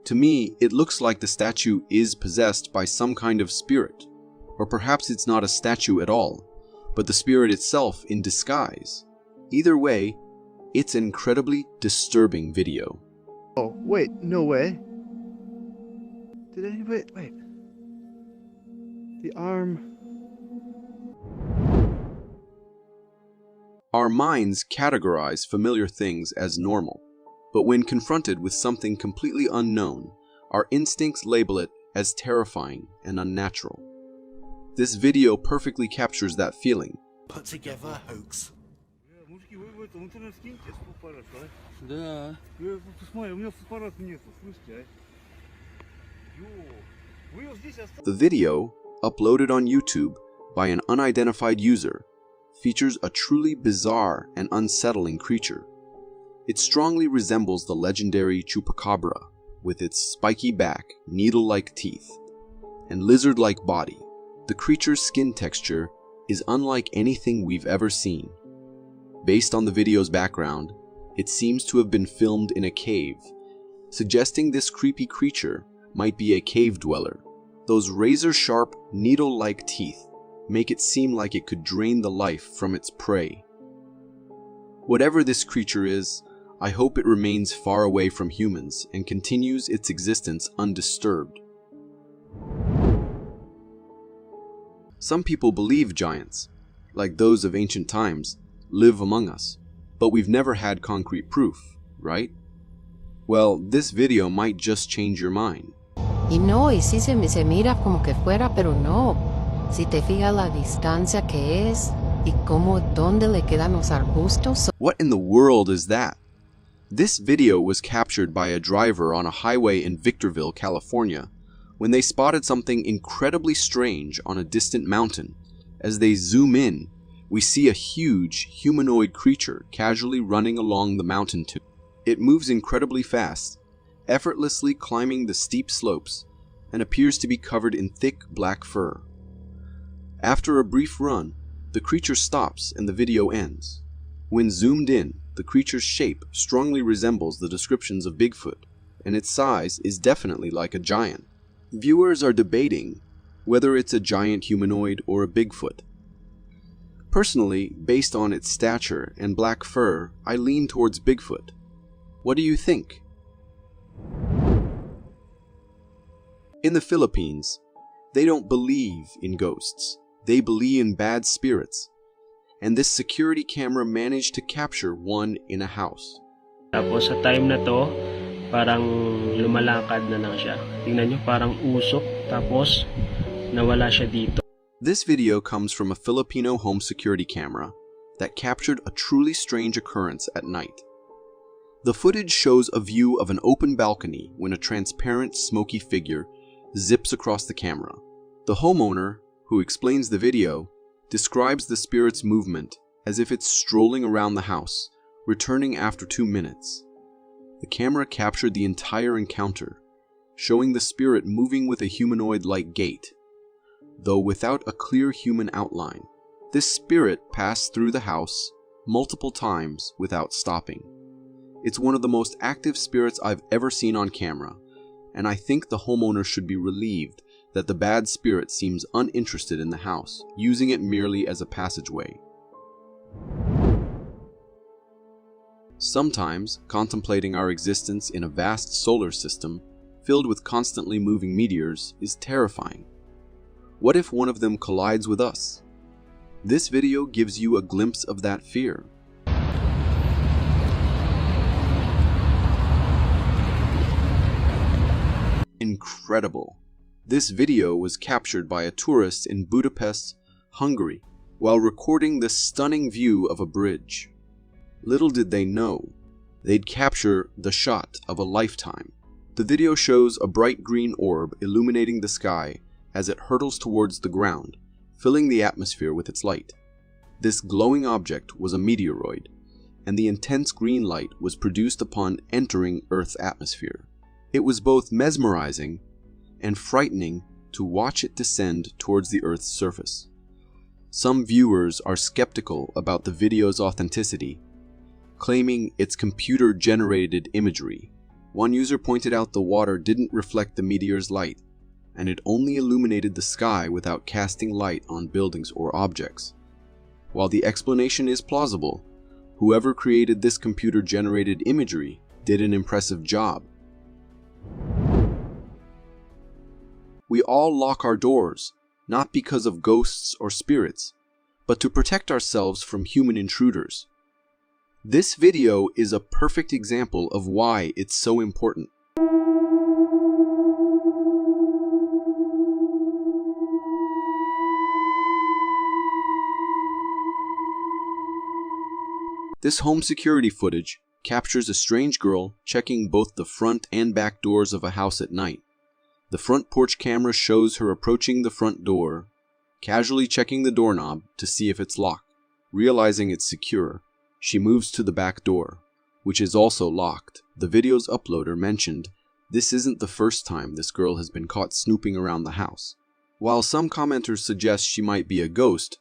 To me, it looks like the statue is possessed by some kind of spirit, or perhaps it's not a statue at all, but the spirit itself in disguise. Either way, it's an incredibly disturbing video. Oh, wait, no way. Did anybody, wait. The arm. Our minds categorize familiar things as normal, but when confronted with something completely unknown, our instincts label it as terrifying and unnatural. This video perfectly captures that feeling. Put together hoax. Да. Посмотри, у меня фотоаппарата нету, слышите? The video, uploaded on YouTube by an unidentified user, features a truly bizarre and unsettling creature. It strongly resembles the legendary chupacabra, with its spiky back, needle-like teeth, and lizard-like body. The creature's skin texture is unlike anything we've ever seen. Based on the video's background, it seems to have been filmed in a cave, suggesting this creepy creature might be a cave dweller. Those razor-sharp, needle-like teeth make it seem like it could drain the life from its prey. Whatever this creature is, I hope it remains far away from humans and continues its existence undisturbed. Some people believe giants, like those of ancient times, live among us, but we've never had concrete proof, right? Well, this video might just change your mind. Y no, y sí se mira como que fuera, pero no. Si te fijas la distancia que es y cómo dónde le quedan los arbustos. What in the world is that? This video was captured by a driver on a highway in Victorville, California, when they spotted something incredibly strange on a distant mountain. As they zoom in, we see a huge humanoid creature casually running along the mountain too. It moves incredibly fast, effortlessly climbing the steep slopes, and appears to be covered in thick black fur. After a brief run, the creature stops and the video ends. When zoomed in, the creature's shape strongly resembles the descriptions of Bigfoot, and its size is definitely like a giant. Viewers are debating whether it's a giant humanoid or a Bigfoot. Personally, based on its stature and black fur, I lean towards Bigfoot. What do you think? In the Philippines, they don't believe in ghosts. They believe in bad spirits. And this security camera managed to capture one in a house. Tapos sa time na to, parang lumalakad na lang siya. Tingnan nyo, parang usok, tapos nawala siya dito. This video comes from a Filipino home security camera that captured a truly strange occurrence at night. The footage shows a view of an open balcony when a transparent, smoky figure zips across the camera. The homeowner, who explains the video, describes the spirit's movement as if it's strolling around the house, returning after 2 minutes. The camera captured the entire encounter, showing the spirit moving with a humanoid-like gait, though without a clear human outline. This spirit passed through the house multiple times without stopping. It's one of the most active spirits I've ever seen on camera, and I think the homeowner should be relieved that the bad spirit seems uninterested in the house, using it merely as a passageway. Sometimes, contemplating our existence in a vast solar system filled with constantly moving meteors is terrifying. What if one of them collides with us? This video gives you a glimpse of that fear. Incredible. This video was captured by a tourist in Budapest, Hungary, while recording this stunning view of a bridge. Little did they know, they'd capture the shot of a lifetime. The video shows a bright green orb illuminating the sky as it hurtles towards the ground, filling the atmosphere with its light. This glowing object was a meteoroid, and the intense green light was produced upon entering Earth's atmosphere. It was both mesmerizing and frightening to watch it descend towards the Earth's surface. Some viewers are skeptical about the video's authenticity, claiming it's computer-generated imagery. One user pointed out the water didn't reflect the meteor's light, and it only illuminated the sky without casting light on buildings or objects. While the explanation is plausible, whoever created this computer-generated imagery did an impressive job. We all lock our doors, not because of ghosts or spirits, but to protect ourselves from human intruders. This video is a perfect example of why it's so important. This home security footage captures a strange girl checking both the front and back doors of a house at night. The front porch camera shows her approaching the front door, casually checking the doorknob to see if it's locked. Realizing it's secure, she moves to the back door, which is also locked. The video's uploader mentioned this isn't the first time this girl has been caught snooping around the house. While some commenters suggest she might be a ghost,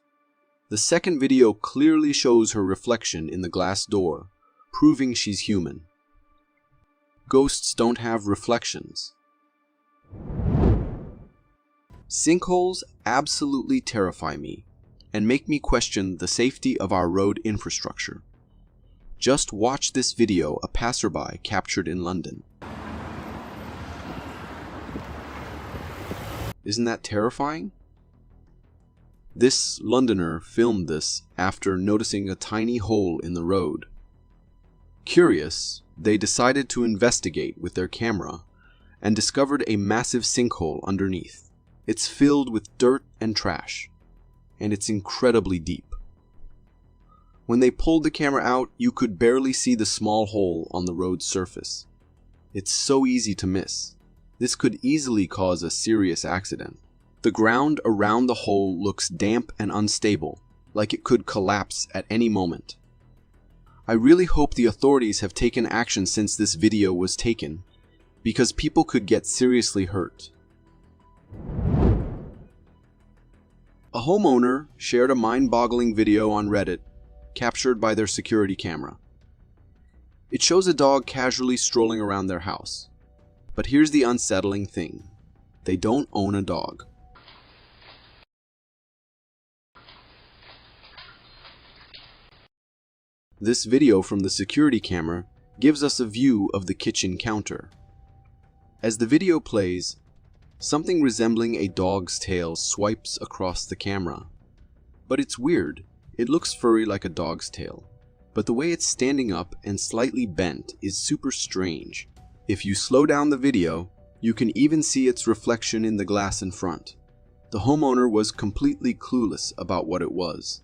the second video clearly shows her reflection in the glass door, proving she's human. Ghosts don't have reflections. Sinkholes absolutely terrify me and make me question the safety of our road infrastructure. Just watch this video a passerby captured in London. Isn't that terrifying? This Londoner filmed this after noticing a tiny hole in the road. Curious, they decided to investigate with their camera and discovered a massive sinkhole underneath. It's filled with dirt and trash, and it's incredibly deep. When they pulled the camera out, you could barely see the small hole on the road's surface. It's so easy to miss. This could easily cause a serious accident. The ground around the hole looks damp and unstable, like it could collapse at any moment. I really hope the authorities have taken action since this video was taken, because people could get seriously hurt. A homeowner shared a mind-boggling video on Reddit, captured by their security camera. It shows a dog casually strolling around their house. But here's the unsettling thing. They don't own a dog. This video from the security camera gives us a view of the kitchen counter. As the video plays, something resembling a dog's tail swipes across the camera. But it's weird. It looks furry like a dog's tail, but the way it's standing up and slightly bent is super strange. If you slow down the video, you can even see its reflection in the glass in front. The homeowner was completely clueless about what it was.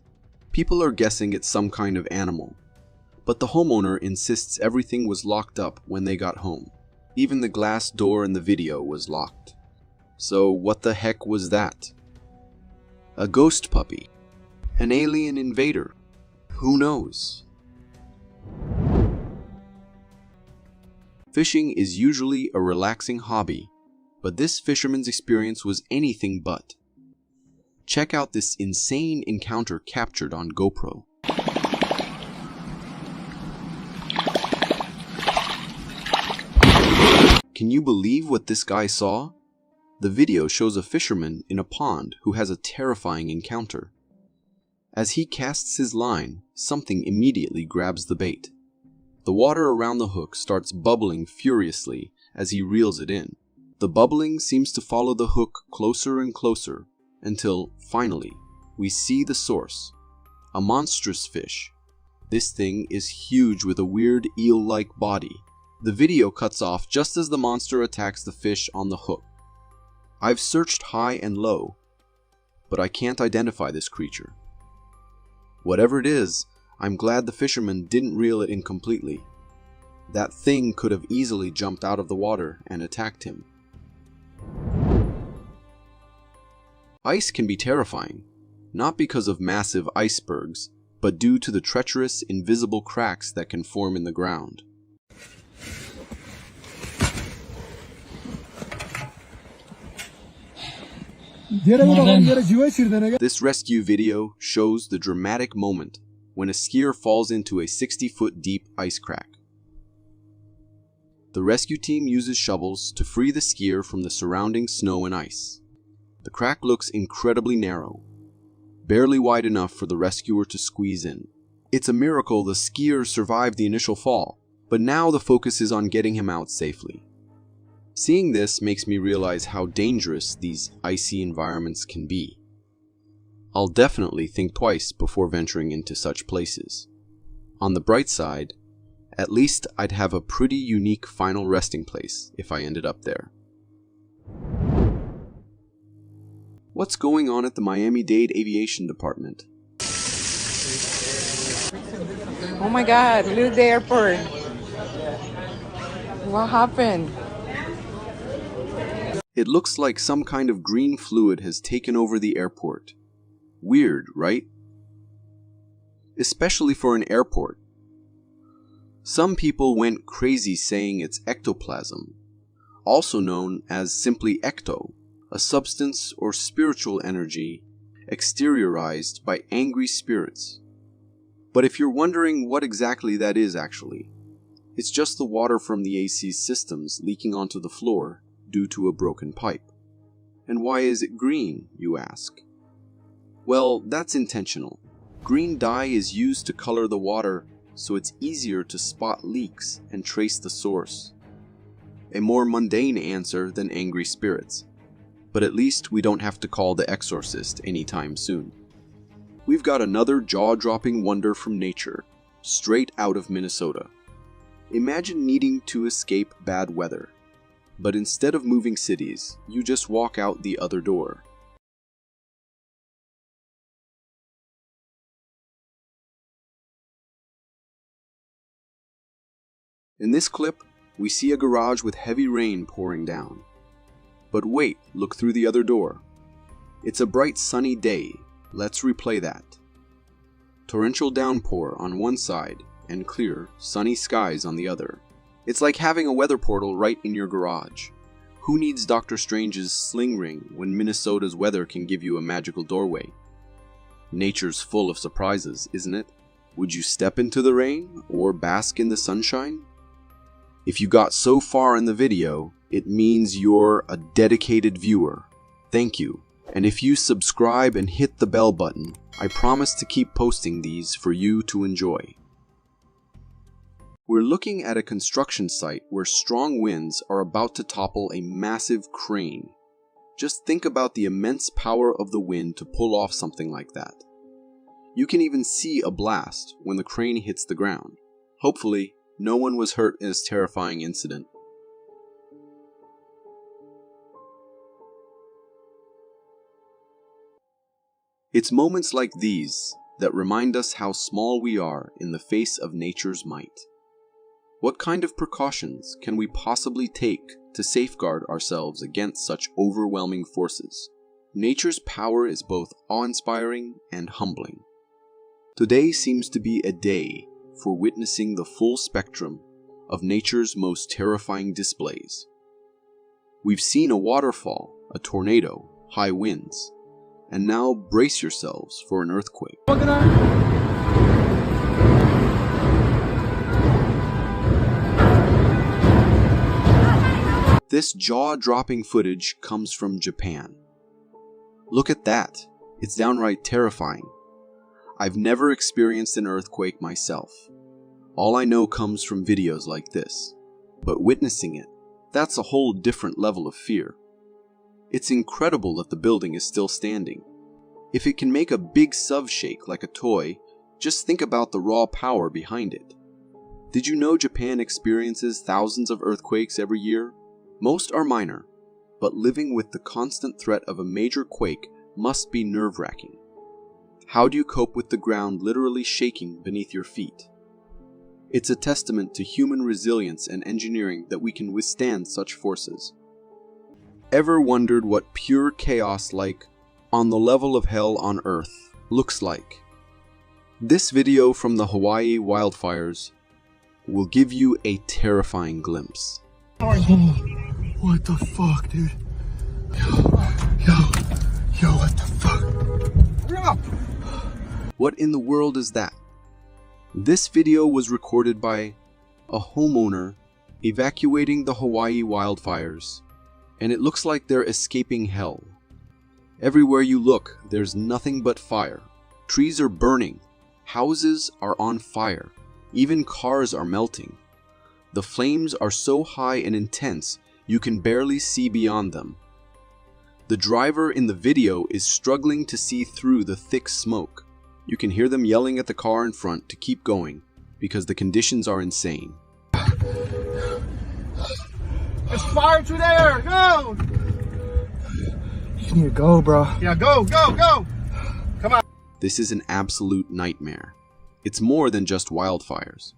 People are guessing it's some kind of animal, but the homeowner insists everything was locked up when they got home. Even the glass door in the video was locked. So what the heck was that? A ghost puppy? An alien invader? who knows? Fishing is usually a relaxing hobby, but this fisherman's experience was anything but. Check out this insane encounter captured on GoPro. Can you believe what this guy saw? The video shows a fisherman in a pond who has a terrifying encounter. As he casts his line, something immediately grabs the bait. The water around the hook starts bubbling furiously as he reels it in. The bubbling seems to follow the hook closer and closer until, finally, we see the source. A monstrous fish. This thing is huge with a weird eel-like body. The video cuts off just as the monster attacks the fish on the hook. I've searched high and low, but I can't identify this creature. Whatever it is, I'm glad the fisherman didn't reel it in completely. That thing could have easily jumped out of the water and attacked him. Ice can be terrifying, not because of massive icebergs, but due to the treacherous, invisible cracks that can form in the ground. This rescue video shows the dramatic moment when a skier falls into a 60-foot deep ice crack. The rescue team uses shovels to free the skier from the surrounding snow and ice. The crack looks incredibly narrow, barely wide enough for the rescuer to squeeze in. It's a miracle the skier survived the initial fall, but now the focus is on getting him out safely. Seeing this makes me realize how dangerous these icy environments can be. I'll definitely think twice before venturing into such places. On the bright side, at least I'd have a pretty unique final resting place if I ended up there. What's going on at the Miami-Dade Aviation Department? Oh my God, look at the airport. What happened? It looks like some kind of green fluid has taken over the airport. Weird, right? Especially for an airport. Some people went crazy saying it's ectoplasm, also known as simply ecto, a substance or spiritual energy exteriorized by angry spirits. But if you're wondering what exactly that is actually, it's just the water from the AC systems leaking onto the floor due to a broken pipe. And why is it green, you ask? Well, that's intentional. Green dye is used to color the water so it's easier to spot leaks and trace the source. A more mundane answer than angry spirits. But at least we don't have to call the exorcist anytime soon. We've got another jaw-dropping wonder from nature, straight out of Minnesota. Imagine needing to escape bad weather. But instead of moving cities, you just walk out the other door. In this clip, we see a garage with heavy rain pouring down. But wait, look through the other door. It's a bright sunny day. Let's replay that. Torrential downpour on one side and clear, sunny skies on the other. It's like having a weather portal right in your garage. Who needs Doctor Strange's sling ring when Minnesota's weather can give you a magical doorway? Nature's full of surprises, isn't it? Would you step into the rain or bask in the sunshine? If you got so far in the video, it means you're a dedicated viewer. Thank you. And if you subscribe and hit the bell button, I promise to keep posting these for you to enjoy. We're looking at a construction site where strong winds are about to topple a massive crane. Just think about the immense power of the wind to pull off something like that. You can even see a blast when the crane hits the ground. Hopefully, no one was hurt in this terrifying incident. It's moments like these that remind us how small we are in the face of nature's might. What kind of precautions can we possibly take to safeguard ourselves against such overwhelming forces? Nature's power is both awe-inspiring and humbling. Today seems to be a day for witnessing the full spectrum of nature's most terrifying displays. We've seen a waterfall, a tornado, high winds, and now brace yourselves for an earthquake. This jaw-dropping footage comes from Japan. Look at that. It's downright terrifying. I've never experienced an earthquake myself. All I know comes from videos like this. But witnessing it, that's a whole different level of fear. It's incredible that the building is still standing. If it can make a big sub shake like a toy, just think about the raw power behind it. Did you know Japan experiences thousands of earthquakes every year? Most are minor, but living with the constant threat of a major quake must be nerve-wracking. How do you cope with the ground literally shaking beneath your feet? It's a testament to human resilience and engineering that we can withstand such forces. Ever wondered what pure chaos like, on the level of hell on Earth, looks like? This video from the Hawaii wildfires will give you a terrifying glimpse. What the fuck, dude? Yo, what the fuck? What in the world is that? This video was recorded by a homeowner evacuating the Hawaii wildfires, and it looks like they're escaping hell. Everywhere you look, there's nothing but fire. Trees are burning, houses are on fire, even cars are melting. The flames are so high and intense, you can barely see beyond them. The driver in the video is struggling to see through the thick smoke. You can hear them yelling at the car in front to keep going because the conditions are insane. There's fire through there! Go! You need to go, bro. Yeah, go! Come on! This is an absolute nightmare. It's more than just wildfires.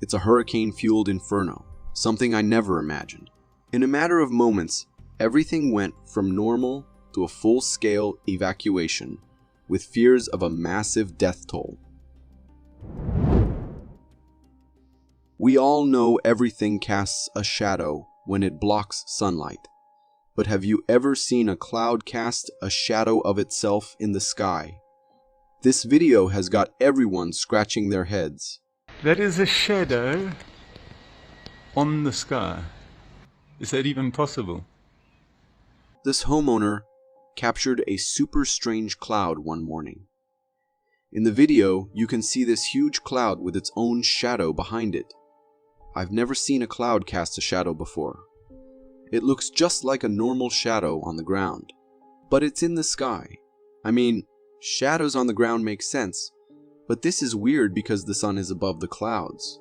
It's a hurricane-fueled inferno, something I never imagined. In a matter of moments, everything went from normal to a full-scale evacuation, with fears of a massive death toll. We all know everything casts a shadow when it blocks sunlight, but have you ever seen a cloud cast a shadow of itself in the sky? This video has got everyone scratching their heads. There is a shadow on the sky. Is that even possible? This homeowner captured a super strange cloud one morning. In the video, you can see this huge cloud with its own shadow behind it. I've never seen a cloud cast a shadow before. It looks just like a normal shadow on the ground, but it's in the sky. I mean, shadows on the ground make sense, but this is weird because the sun is above the clouds.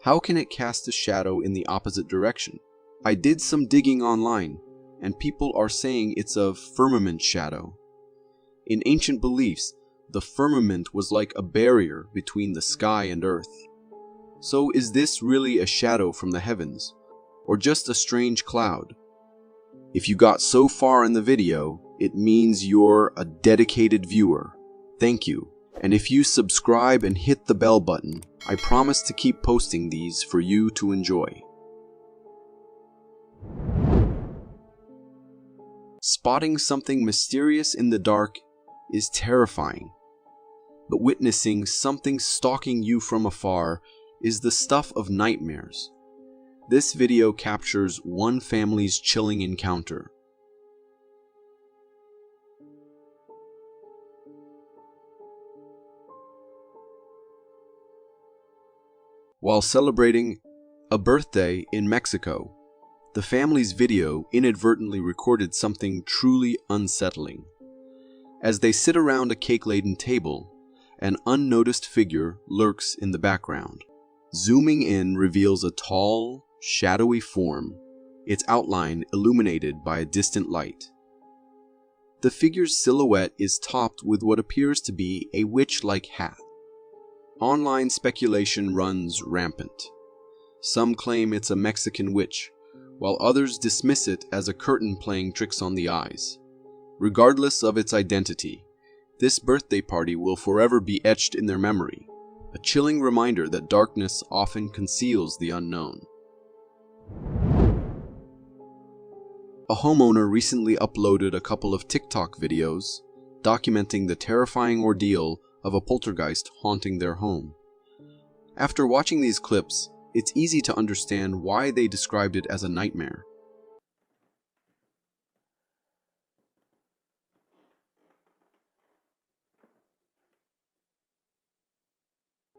How can it cast a shadow in the opposite direction? I did some digging online, and people are saying it's a firmament shadow. In ancient beliefs, the firmament was like a barrier between the sky and earth. So is this really a shadow from the heavens, or just a strange cloud? If you got so far in the video, it means you're a dedicated viewer. Thank you. And if you subscribe and hit the bell button, I promise to keep posting these for you to enjoy. Spotting something mysterious in the dark is terrifying, but witnessing something stalking you from afar is the stuff of nightmares. This video captures one family's chilling encounter. While celebrating a birthday in Mexico, the family's video inadvertently recorded something truly unsettling. As they sit around a cake-laden table, an unnoticed figure lurks in the background. Zooming in reveals a tall, shadowy form, its outline illuminated by a distant light. The figure's silhouette is topped with what appears to be a witch-like hat. Online speculation runs rampant. Some claim it's a Mexican witch, while others dismiss it as a curtain playing tricks on the eyes. Regardless of its identity, This birthday party will forever be etched in their memory, a chilling reminder that darkness often conceals the unknown. A homeowner recently uploaded a couple of TikTok videos documenting the terrifying ordeal of a poltergeist haunting their home. After watching these clips, it's easy to understand why they described it as a nightmare.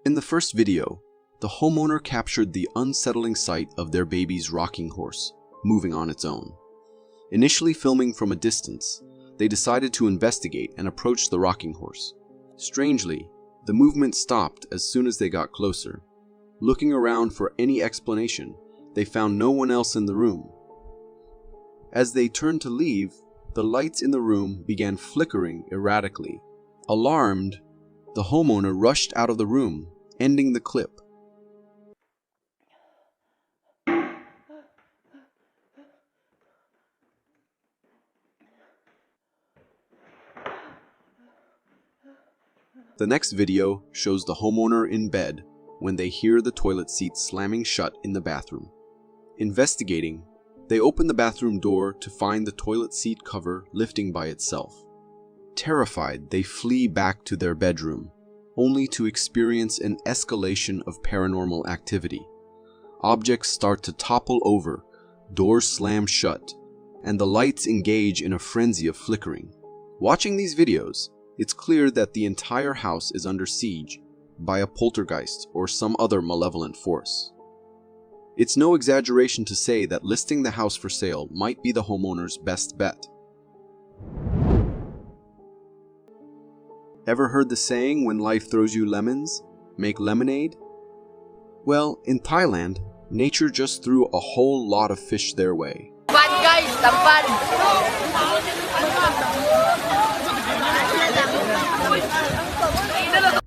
In the first video, the homeowner captured the unsettling sight of their baby's rocking horse moving on its own. Initially filming from a distance, they decided to investigate and approach the rocking horse. Strangely, the movement stopped as soon as they got closer. Looking around for any explanation, they found no one else in the room. As they turned to leave, the lights in the room began flickering erratically. Alarmed, the homeowner rushed out of the room, ending the clip. The next video shows the homeowner in bed when they hear the toilet seat slamming shut in the bathroom. Investigating, they open the bathroom door to find the toilet seat cover lifting by itself. Terrified, they flee back to their bedroom, only to experience an escalation of paranormal activity. Objects start to topple over, doors slam shut, and the lights engage in a frenzy of flickering. Watching these videos, it's clear that the entire house is under siege by a poltergeist or some other malevolent force. It's no exaggeration to say that listing the house for sale might be the homeowner's best bet. Ever heard the saying, when life throws you lemons, make lemonade? Well, in Thailand, nature just threw a whole lot of fish their way.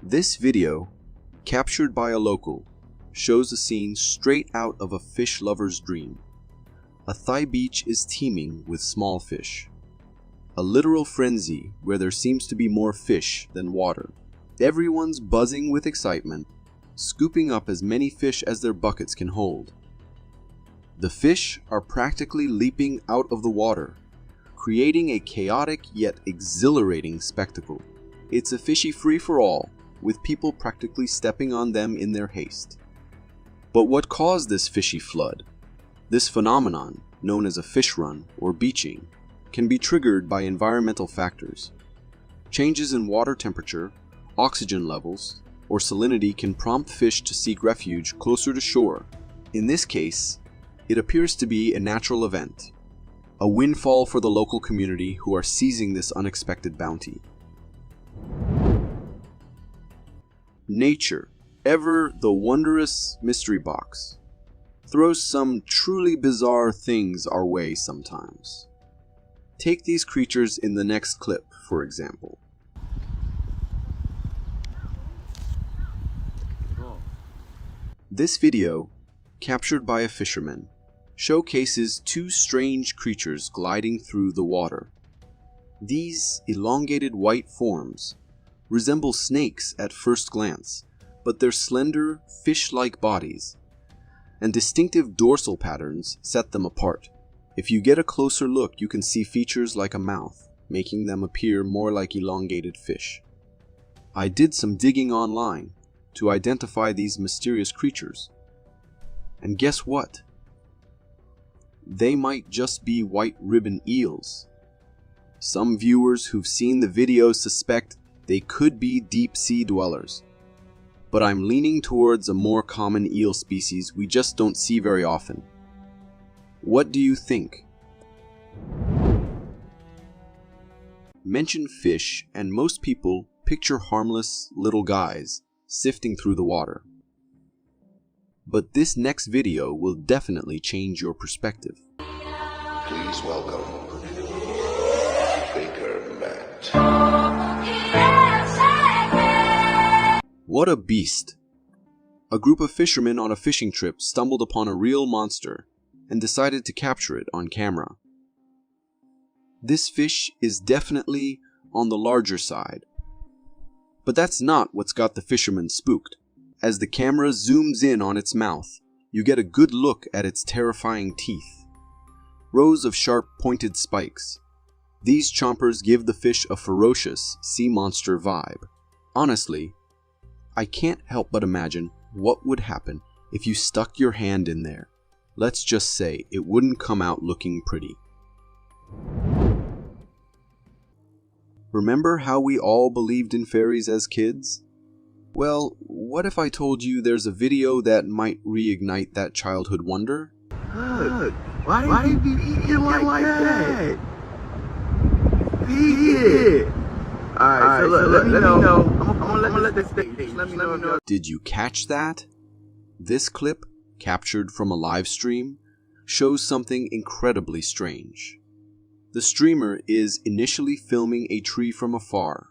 This video, captured by a local, shows a scene straight out of a fish lover's dream. A Thai beach is teeming with small fish. A literal frenzy where there seems to be more fish than water. Everyone's buzzing with excitement, scooping up as many fish as their buckets can hold. The fish are practically leaping out of the water, creating a chaotic yet exhilarating spectacle. It's a fishy free-for-all, with people practically stepping on them in their haste. But what caused this fishy flood? This phenomenon, known as a fish run or beaching, can be triggered by environmental factors. Changes in water temperature, oxygen levels, or salinity can prompt fish to seek refuge closer to shore. In this case, it appears to be a natural event, a windfall for the local community who are seizing this unexpected bounty. Nature, ever the wondrous mystery box, throws some truly bizarre things our way sometimes. Take these creatures in the next clip, for example. This video, captured by a fisherman, showcases two strange creatures gliding through the water. These elongated white forms resemble snakes at first glance, but their slender, fish-like bodies and distinctive dorsal patterns set them apart. If you get a closer look, you can see features like a mouth, making them appear more like elongated fish. I did some digging online to identify these mysterious creatures, and guess what? They might just be white ribbon eels. Some viewers who've seen the video suspect they could be deep-sea dwellers, but I'm leaning towards a more common eel species we just don't see very often. What do you think? Mention fish, and most people picture harmless little guys sifting through the water. But this next video will definitely change your perspective. Please welcome Baker Matt. What a beast! A group of fishermen on a fishing trip stumbled upon a real monster and decided to capture it on camera. This fish is definitely on the larger side, But that's not what's got the fisherman spooked. As the camera zooms in on its mouth, you get a good look at its terrifying teeth. Rows of sharp, pointed spikes. These chompers give the fish a ferocious sea monster vibe. Honestly, I can't help but imagine what would happen if you stuck your hand in there. Let's just say it wouldn't come out looking pretty. Remember how we all believed in fairies as kids? Well, what if I told you there's a video that might reignite that childhood wonder? Look, why did you eat it like that? Feed it. Alright, so let me know. I'm gonna let this stay. Let me know. Did you catch that? This clip, captured from a live stream, shows something incredibly strange. The streamer is initially filming a tree from afar,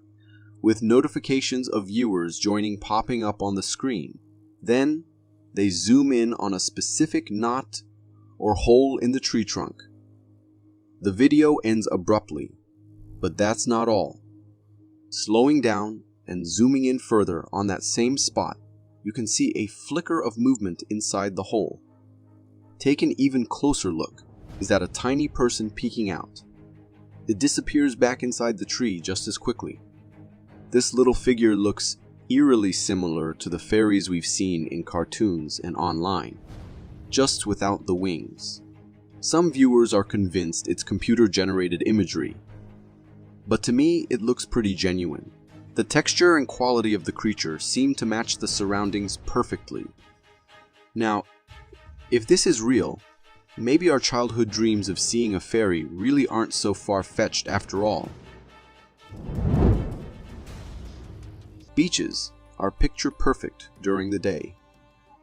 with notifications of viewers joining popping up on the screen. Then, they zoom in on a specific knot or hole in the tree trunk. The video ends abruptly, but that's not all. Slowing down and zooming in further on that same spot, you can see a flicker of movement inside the hole. Take an even closer look. Is that a tiny person peeking out? It disappears back inside the tree just as quickly. This little figure looks eerily similar to the fairies we've seen in cartoons and online, just without the wings. Some viewers are convinced it's computer-generated imagery, but to me it looks pretty genuine. The texture and quality of the creature seem to match the surroundings perfectly. Now, if this is real, maybe our childhood dreams of seeing a fairy really aren't so far-fetched after all. Beaches are picture perfect during the day,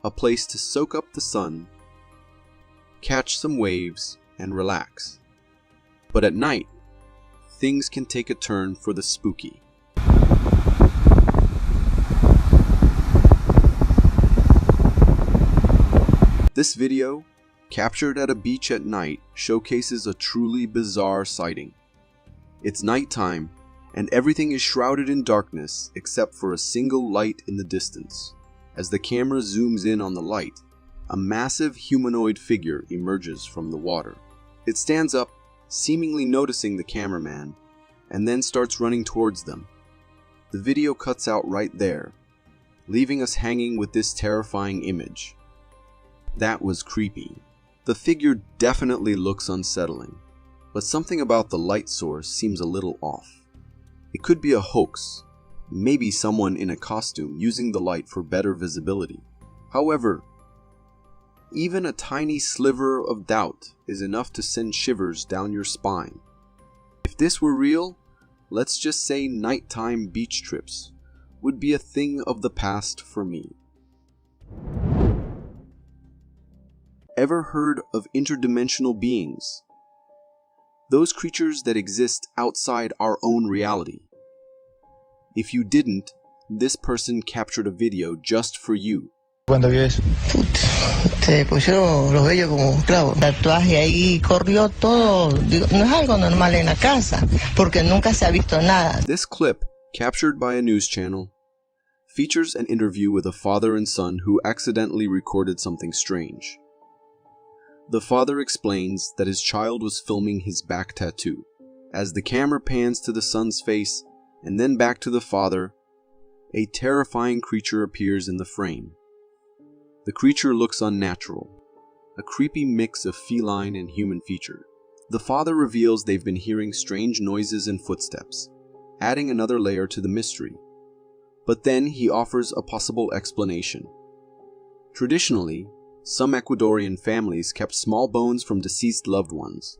a place to soak up the sun, catch some waves, and relax. But at night, things can take a turn for the spooky. This video, captured at a beach at night, showcases a truly bizarre sighting. It's nighttime, and everything is shrouded in darkness except for a single light in the distance. As the camera zooms in on the light, a massive humanoid figure emerges from the water. It stands up, seemingly noticing the cameraman, and then starts running towards them. The video cuts out right there, leaving us hanging with this terrifying image. That was creepy. The figure definitely looks unsettling, but something about the light source seems a little off. It could be a hoax, maybe someone in a costume using the light for better visibility. However, even a tiny sliver of doubt is enough to send shivers down your spine. If this were real, let's just say nighttime beach trips would be a thing of the past for me. Ever heard of interdimensional beings? Those creatures that exist outside our own reality. If you didn't, this person captured a video just for you. ¿Cuándo vio eso? Se pusieron los vellos como esclavos. El tatuaje ahí corrió todo. Digo, no es algo normal en la casa, porque nunca se ha visto nada. This clip, captured by a news channel, features an interview with a father and son who accidentally recorded something strange. The father explains that his child was filming his back tattoo. As the camera pans to the son's face and then back to the father, a terrifying creature appears in the frame. The creature looks unnatural, a creepy mix of feline and human feature. The father reveals they've been hearing strange noises and footsteps, adding another layer to the mystery. But then he offers a possible explanation. Traditionally, some Ecuadorian families kept small bones from deceased loved ones,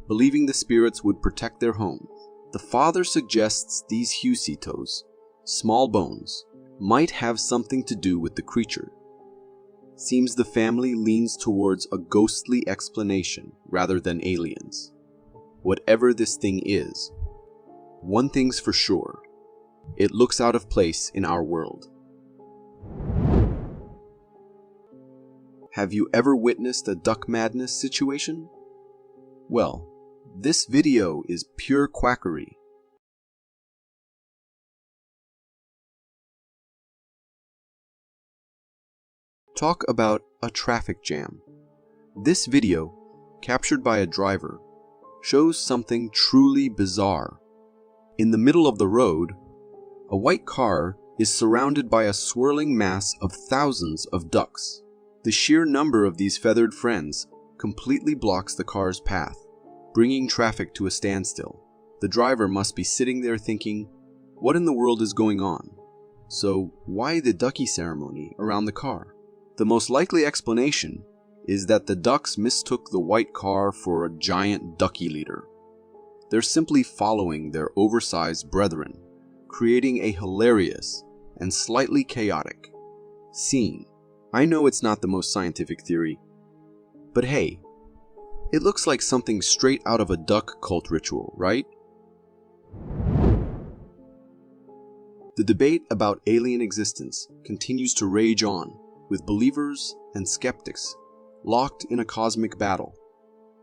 believing the spirits would protect their home. The father suggests these huesitos, small bones, might have something to do with the creature. Seems the family leans towards a ghostly explanation rather than aliens. Whatever this thing is, one thing's for sure, it looks out of place in our world. Have you ever witnessed a duck madness situation? Well, this video is pure quackery. Talk about a traffic jam. This video, captured by a driver, shows something truly bizarre. In the middle of the road, a white car is surrounded by a swirling mass of thousands of ducks. The sheer number of these feathered friends completely blocks the car's path, bringing traffic to a standstill. The driver must be sitting there thinking, what in the world is going on? So why the ducky ceremony around the car? The most likely explanation is that the ducks mistook the white car for a giant ducky leader. They're simply following their oversized brethren, creating a hilarious and slightly chaotic scene. I know it's not the most scientific theory, but hey, it looks like something straight out of a duck cult ritual, right? The debate about alien existence continues to rage on, with believers and skeptics locked in a cosmic battle.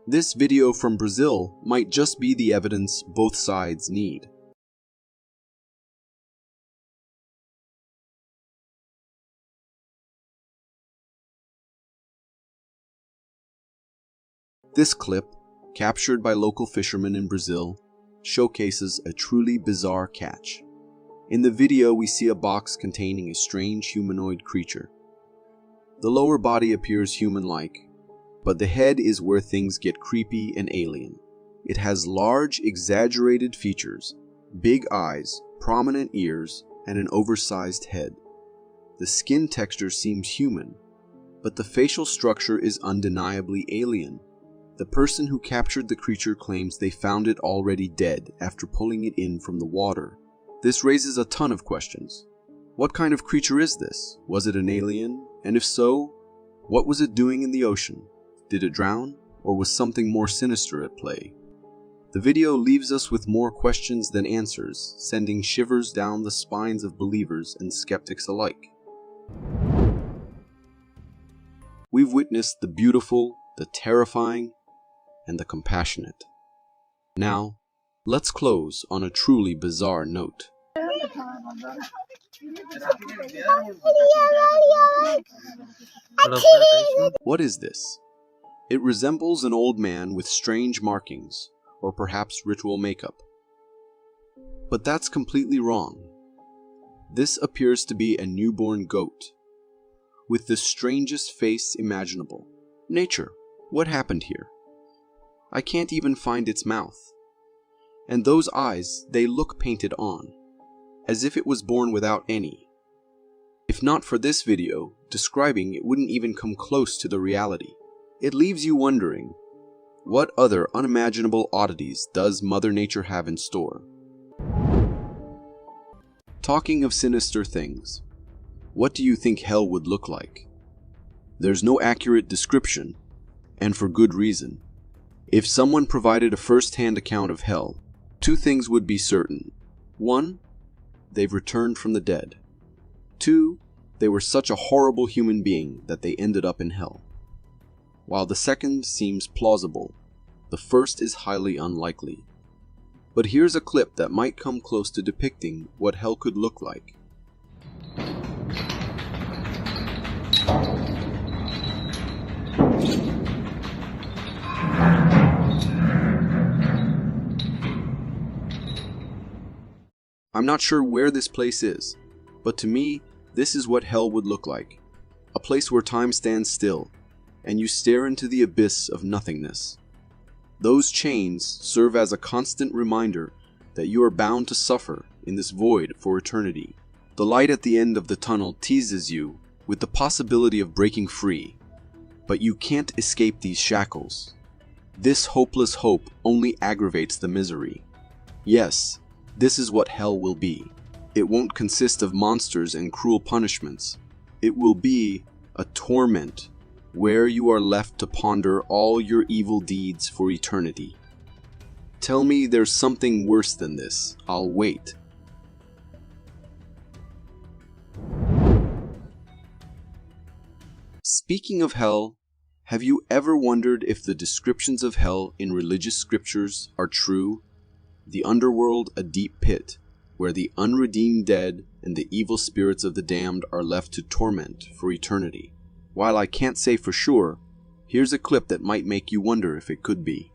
This video from Brazil might just be the evidence both sides need. This clip, captured by local fishermen in Brazil, showcases a truly bizarre catch. In the video, we see a box containing a strange humanoid creature. The lower body appears human-like, but the head is where things get creepy and alien. It has large, exaggerated features, big eyes, prominent ears, and an oversized head. The skin texture seems human, but the facial structure is undeniably alien. The person who captured the creature claims they found it already dead after pulling it in from the water. This raises a ton of questions. What kind of creature is this? Was it an alien? And if so, what was it doing in the ocean? Did it drown? Or was something more sinister at play? The video leaves us with more questions than answers, sending shivers down the spines of believers and skeptics alike. We've witnessed the beautiful, the terrifying, and the compassionate. Now, let's close on a truly bizarre note. What is this? It resembles an old man with strange markings, or perhaps ritual makeup. But that's completely wrong. This appears to be a newborn goat, with the strangest face imaginable. Nature, what happened here? I can't even find its mouth. And those eyes, they look painted on, as if it was born without any. If not for this video, describing it wouldn't even come close to the reality. It leaves you wondering, what other unimaginable oddities does Mother Nature have in store? Talking of sinister things, what do you think hell would look like? There's no accurate description, and for good reason. If someone provided a first-hand account of hell, two things would be certain. 1, they've returned from the dead. 2, they were such a horrible human being that they ended up in hell. While the second seems plausible, the first is highly unlikely. But here's a clip that might come close to depicting what hell could look like. I'm not sure where this place is, but to me, this is what hell would look like. A place where time stands still, and you stare into the abyss of nothingness. Those chains serve as a constant reminder that you are bound to suffer in this void for eternity. The light at the end of the tunnel teases you with the possibility of breaking free, but you can't escape these shackles. This hopeless hope only aggravates the misery. Yes, this is what hell will be. It won't consist of monsters and cruel punishments. It will be a torment where you are left to ponder all your evil deeds for eternity. Tell me there's something worse than this. I'll wait. Speaking of hell, have you ever wondered if the descriptions of hell in religious scriptures are true? The underworld, a deep pit, where the unredeemed dead and the evil spirits of the damned are left to torment for eternity. While I can't say for sure, here's a clip that might make you wonder if it could be.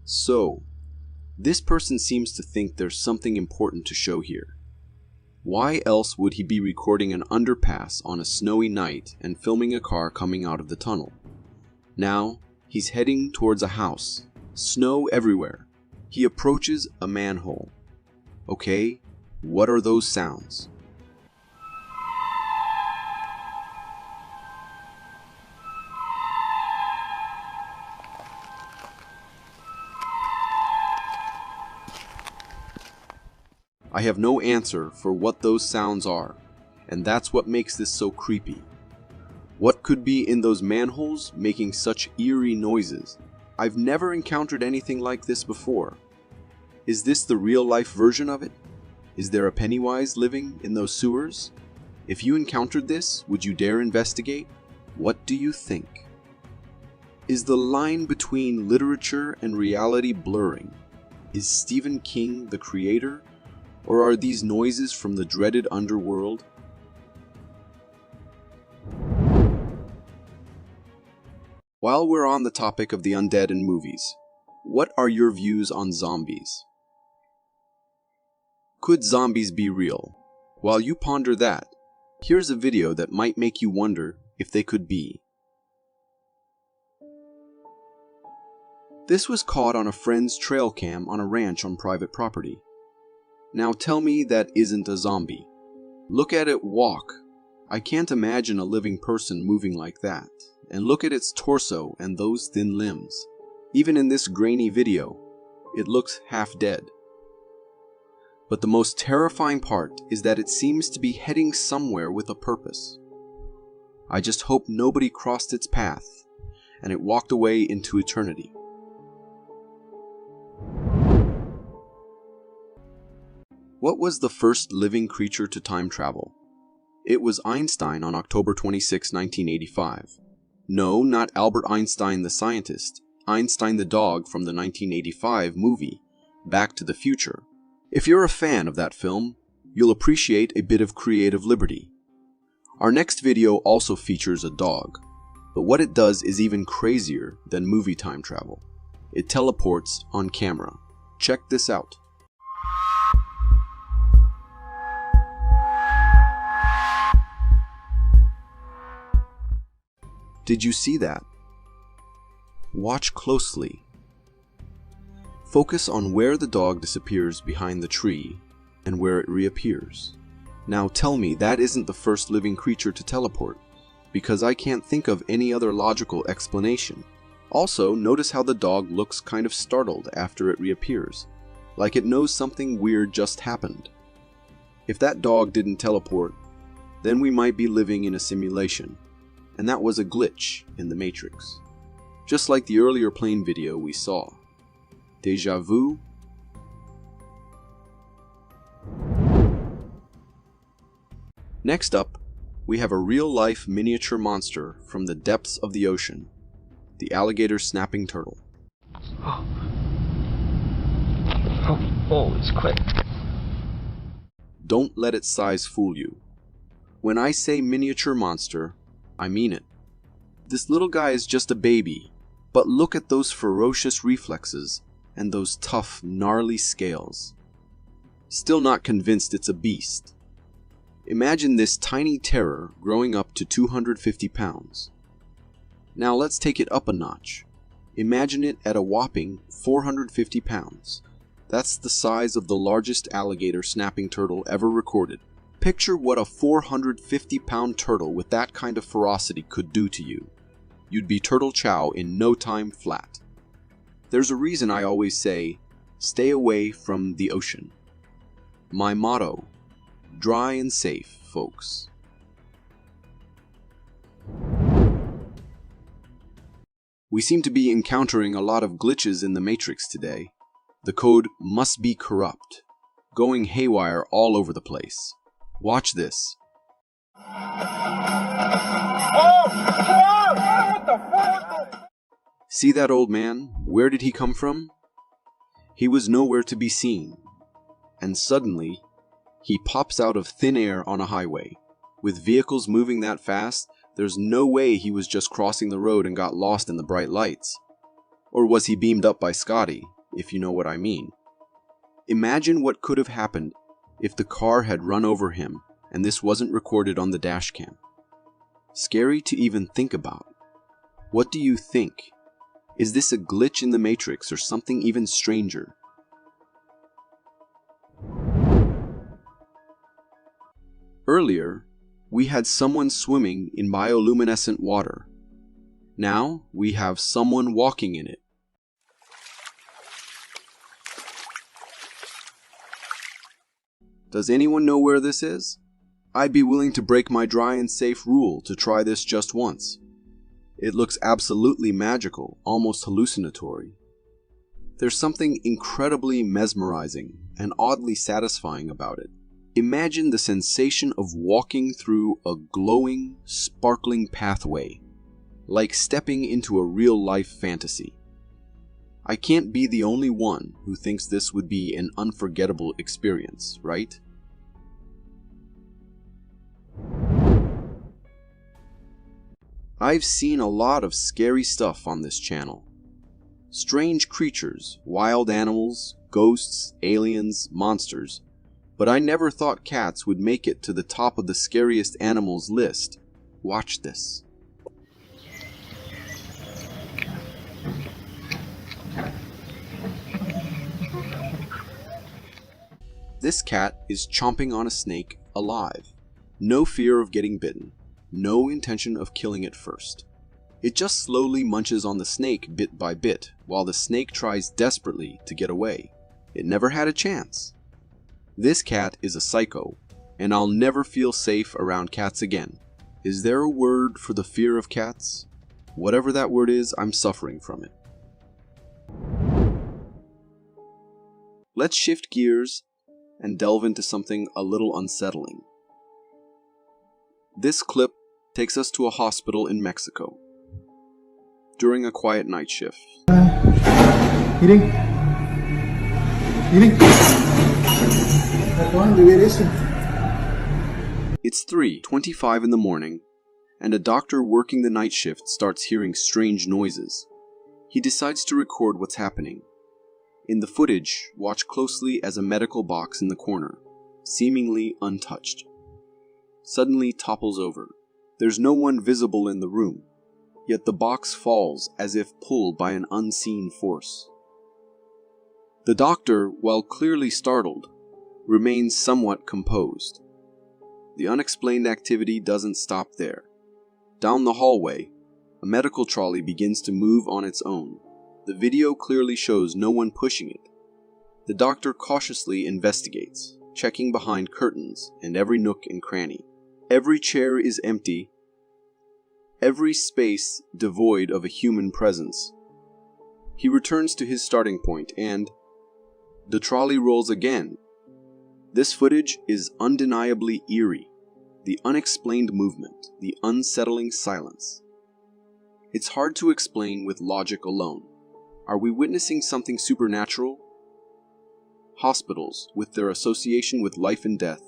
So, this person seems to think there's something important to show here. Why else would he be recording an underpass on a snowy night and filming a car coming out of the tunnel? Now, he's heading towards a house. Snow everywhere. He approaches a manhole. Okay, what are those sounds? I have no answer for what those sounds are, and that's what makes this so creepy. What could be in those manholes making such eerie noises? I've never encountered anything like this before. Is this the real-life version of it? Is there a Pennywise living in those sewers? If you encountered this, would you dare investigate? What do you think? Is the line between literature and reality blurring? Is Stephen King the creator? Or are these noises from the dreaded underworld? While we're on the topic of the undead in movies, what are your views on zombies? Could zombies be real? While you ponder that, here's a video that might make you wonder if they could be. This was caught on a friend's trail cam on a ranch on private property. Now tell me that isn't a zombie. Look at it walk. I can't imagine a living person moving like that. And look at its torso and those thin limbs. Even in this grainy video, it looks half dead. But the most terrifying part is that it seems to be heading somewhere with a purpose. I just hope nobody crossed its path and it walked away into eternity. What was the first living creature to time travel? It was Einstein on October 26, 1985. No, not Albert Einstein the scientist, Einstein the dog from the 1985 movie, Back to the Future. If you're a fan of that film, you'll appreciate a bit of creative liberty. Our next video also features a dog, but what it does is even crazier than movie time travel. It teleports on camera. Check this out. Did you see that? Watch closely. Focus on where the dog disappears behind the tree and where it reappears. Now tell me that isn't the first living creature to teleport, because I can't think of any other logical explanation. Also, notice how the dog looks kind of startled after it reappears, like it knows something weird just happened. If that dog didn't teleport, then we might be living in a simulation. And that was a glitch in the Matrix. Just like the earlier plane video we saw. Deja vu? Next up, we have a real-life miniature monster from the depths of the ocean. The alligator snapping turtle. Oh, it's quick. Don't let its size fool you. When I say miniature monster, I mean it. This little guy is just a baby, but look at those ferocious reflexes and those tough, gnarly scales. Still not convinced it's a beast. Imagine this tiny terror growing up to 250 pounds. Now let's take it up a notch. Imagine it at a whopping 450 pounds. That's the size of the largest alligator snapping turtle ever recorded. Picture what a 450-pound turtle with that kind of ferocity could do to you. You'd be turtle chow in no time flat. There's a reason I always say, stay away from the ocean. My motto, dry and safe, folks. We seem to be encountering a lot of glitches in the Matrix today. The code must be corrupt, going haywire all over the place. Watch this. See that old man? Where did he come from? He was nowhere to be seen. And suddenly, he pops out of thin air on a highway. With vehicles moving that fast, there's no way he was just crossing the road and got lost in the bright lights. Or was he beamed up by Scotty, if you know what I mean? Imagine what could have happened if the car had run over him and this wasn't recorded on the dash cam. Scary to even think about. What do you think? Is this a glitch in the Matrix or something even stranger? Earlier, we had someone swimming in bioluminescent water. Now, we have someone walking in it. Does anyone know where this is? I'd be willing to break my dry and safe rule to try this just once. It looks absolutely magical, almost hallucinatory. There's something incredibly mesmerizing and oddly satisfying about it. Imagine the sensation of walking through a glowing, sparkling pathway, like stepping into a real-life fantasy. I can't be the only one who thinks this would be an unforgettable experience, right? I've seen a lot of scary stuff on this channel. Strange creatures, wild animals, ghosts, aliens, monsters, but I never thought cats would make it to the top of the scariest animals list. Watch this. This cat is chomping on a snake alive. No fear of getting bitten. No intention of killing it first. It just slowly munches on the snake bit by bit, while the snake tries desperately to get away. It never had a chance. This cat is a psycho, and I'll never feel safe around cats again. Is there a word for the fear of cats? Whatever that word is, I'm suffering from it. Let's shift gears and delve into something a little unsettling. This clip takes us to a hospital in Mexico during a quiet night shift. Miren. Acaban de ver eso. It's 3:25 in the morning, and a doctor working the night shift starts hearing strange noises. He decides to record what's happening. In the footage, watch closely as a medical box in the corner, seemingly untouched, suddenly topples over. There's no one visible in the room, yet the box falls as if pulled by an unseen force. The doctor, while clearly startled, remains somewhat composed. The unexplained activity doesn't stop there. Down the hallway, a medical trolley begins to move on its own. The video clearly shows no one pushing it. The doctor cautiously investigates, checking behind curtains and every nook and cranny. Every chair is empty, every space devoid of a human presence. He returns to his starting point and the trolley rolls again. This footage is undeniably eerie. The unexplained movement, the unsettling silence. It's hard to explain with logic alone. Are we witnessing something supernatural? Hospitals, with their association with life and death,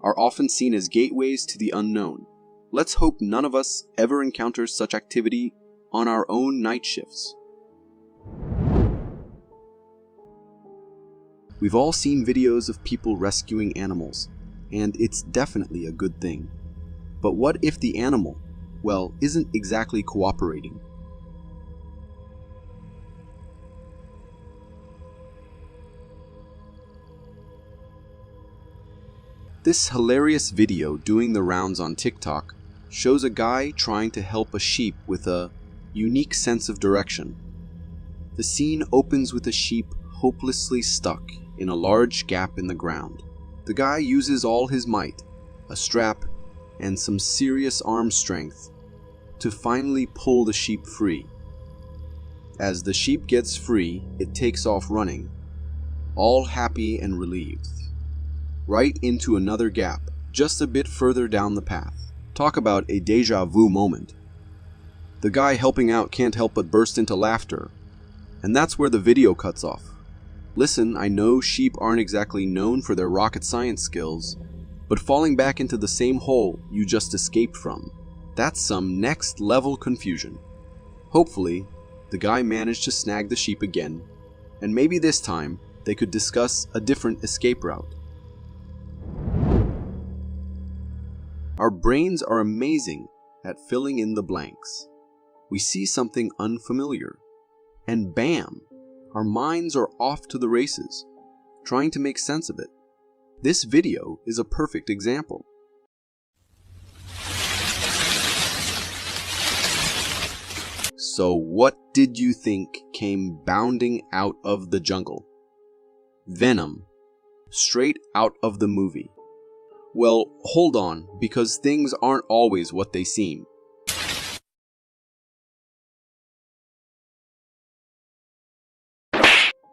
are often seen as gateways to the unknown. Let's hope none of us ever encounter such activity on our own night shifts. We've all seen videos of people rescuing animals, and it's definitely a good thing. But what if the animal, well, isn't exactly cooperating? This hilarious video doing the rounds on TikTok shows a guy trying to help a sheep with a unique sense of direction. The scene opens with a sheep hopelessly stuck in a large gap in the ground. The guy uses all his might, a strap, and some serious arm strength to finally pull the sheep free. As the sheep gets free, it takes off running, all happy and relieved, right into another gap, just a bit further down the path. Talk about a deja vu moment. The guy helping out can't help but burst into laughter. And that's where the video cuts off. Listen, I know sheep aren't exactly known for their rocket science skills, but falling back into the same hole you just escaped from, that's some next level confusion. Hopefully, the guy managed to snag the sheep again, and maybe this time they could discuss a different escape route. Our brains are amazing at filling in the blanks. We see something unfamiliar, and bam, our minds are off to the races, trying to make sense of it. This video is a perfect example. So what did you think came bounding out of the jungle? Venom, straight out of the movie. Well, hold on, because things aren't always what they seem.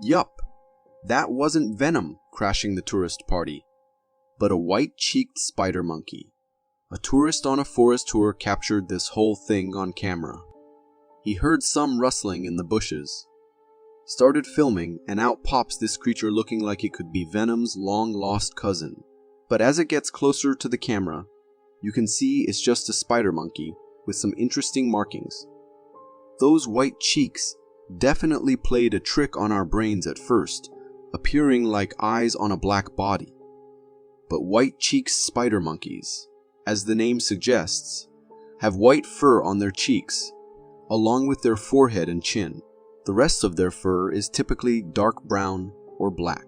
Yup, that wasn't Venom crashing the tourist party, but a white-cheeked spider monkey. A tourist on a forest tour captured this whole thing on camera. He heard some rustling in the bushes, started filming, and out pops this creature looking like it could be Venom's long-lost cousin. But as it gets closer to the camera, you can see it's just a spider monkey with some interesting markings. Those white cheeks definitely played a trick on our brains at first, appearing like eyes on a black body. But white-cheeked spider monkeys, as the name suggests, have white fur on their cheeks, along with their forehead and chin. The rest of their fur is typically dark brown or black.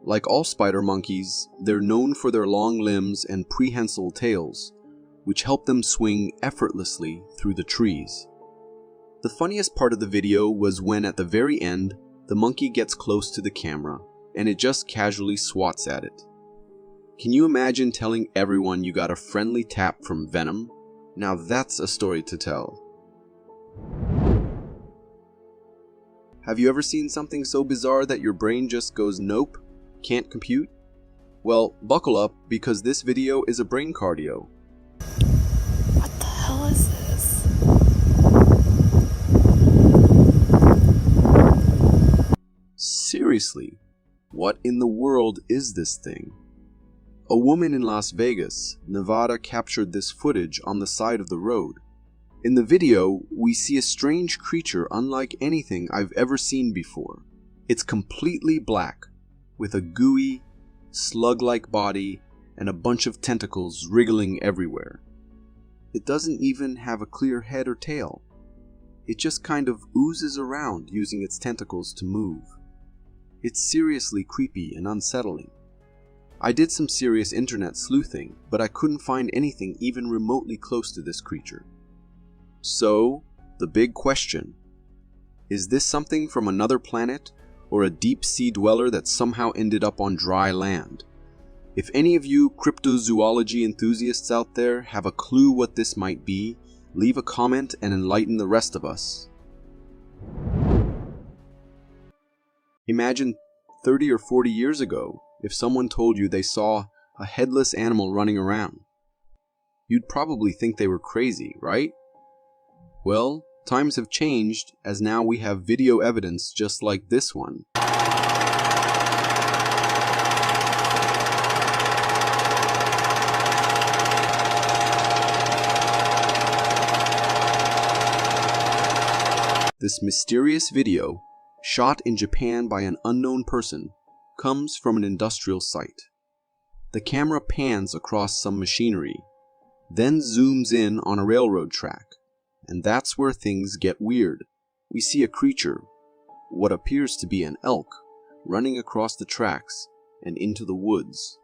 Like all spider monkeys, they're known for their long limbs and prehensile tails, which help them swing effortlessly through the trees. The funniest part of the video was when at the very end, the monkey gets close to the camera and it just casually swats at it. Can you imagine telling everyone you got a friendly tap from Venom? Now that's a story to tell. Have you ever seen something so bizarre that your brain just goes nope, can't compute? Well, buckle up because this video is a brain cardio. What the hell is this? Seriously, what in the world is this thing? A woman in Las Vegas, Nevada captured this footage on the side of the road. In the video, we see a strange creature unlike anything I've ever seen before. It's completely black, with a gooey, slug-like body and a bunch of tentacles wriggling everywhere. It doesn't even have a clear head or tail. It just kind of oozes around using its tentacles to move. It's seriously creepy and unsettling. I did some serious internet sleuthing, but I couldn't find anything even remotely close to this creature. So, the big question: is this something from another planet, or a deep-sea dweller that somehow ended up on dry land? If any of you cryptozoology enthusiasts out there have a clue what this might be, leave a comment and enlighten the rest of us. Imagine 30 or 40 years ago if someone told you they saw a headless animal running around. You'd probably think they were crazy, right? Well, times have changed as now we have video evidence just like this one. This mysterious video, shot in Japan by an unknown person, comes from an industrial site. The camera pans across some machinery, then zooms in on a railroad track, and that's where things get weird. We see a creature, what appears to be an elk, running across the tracks and into the woods.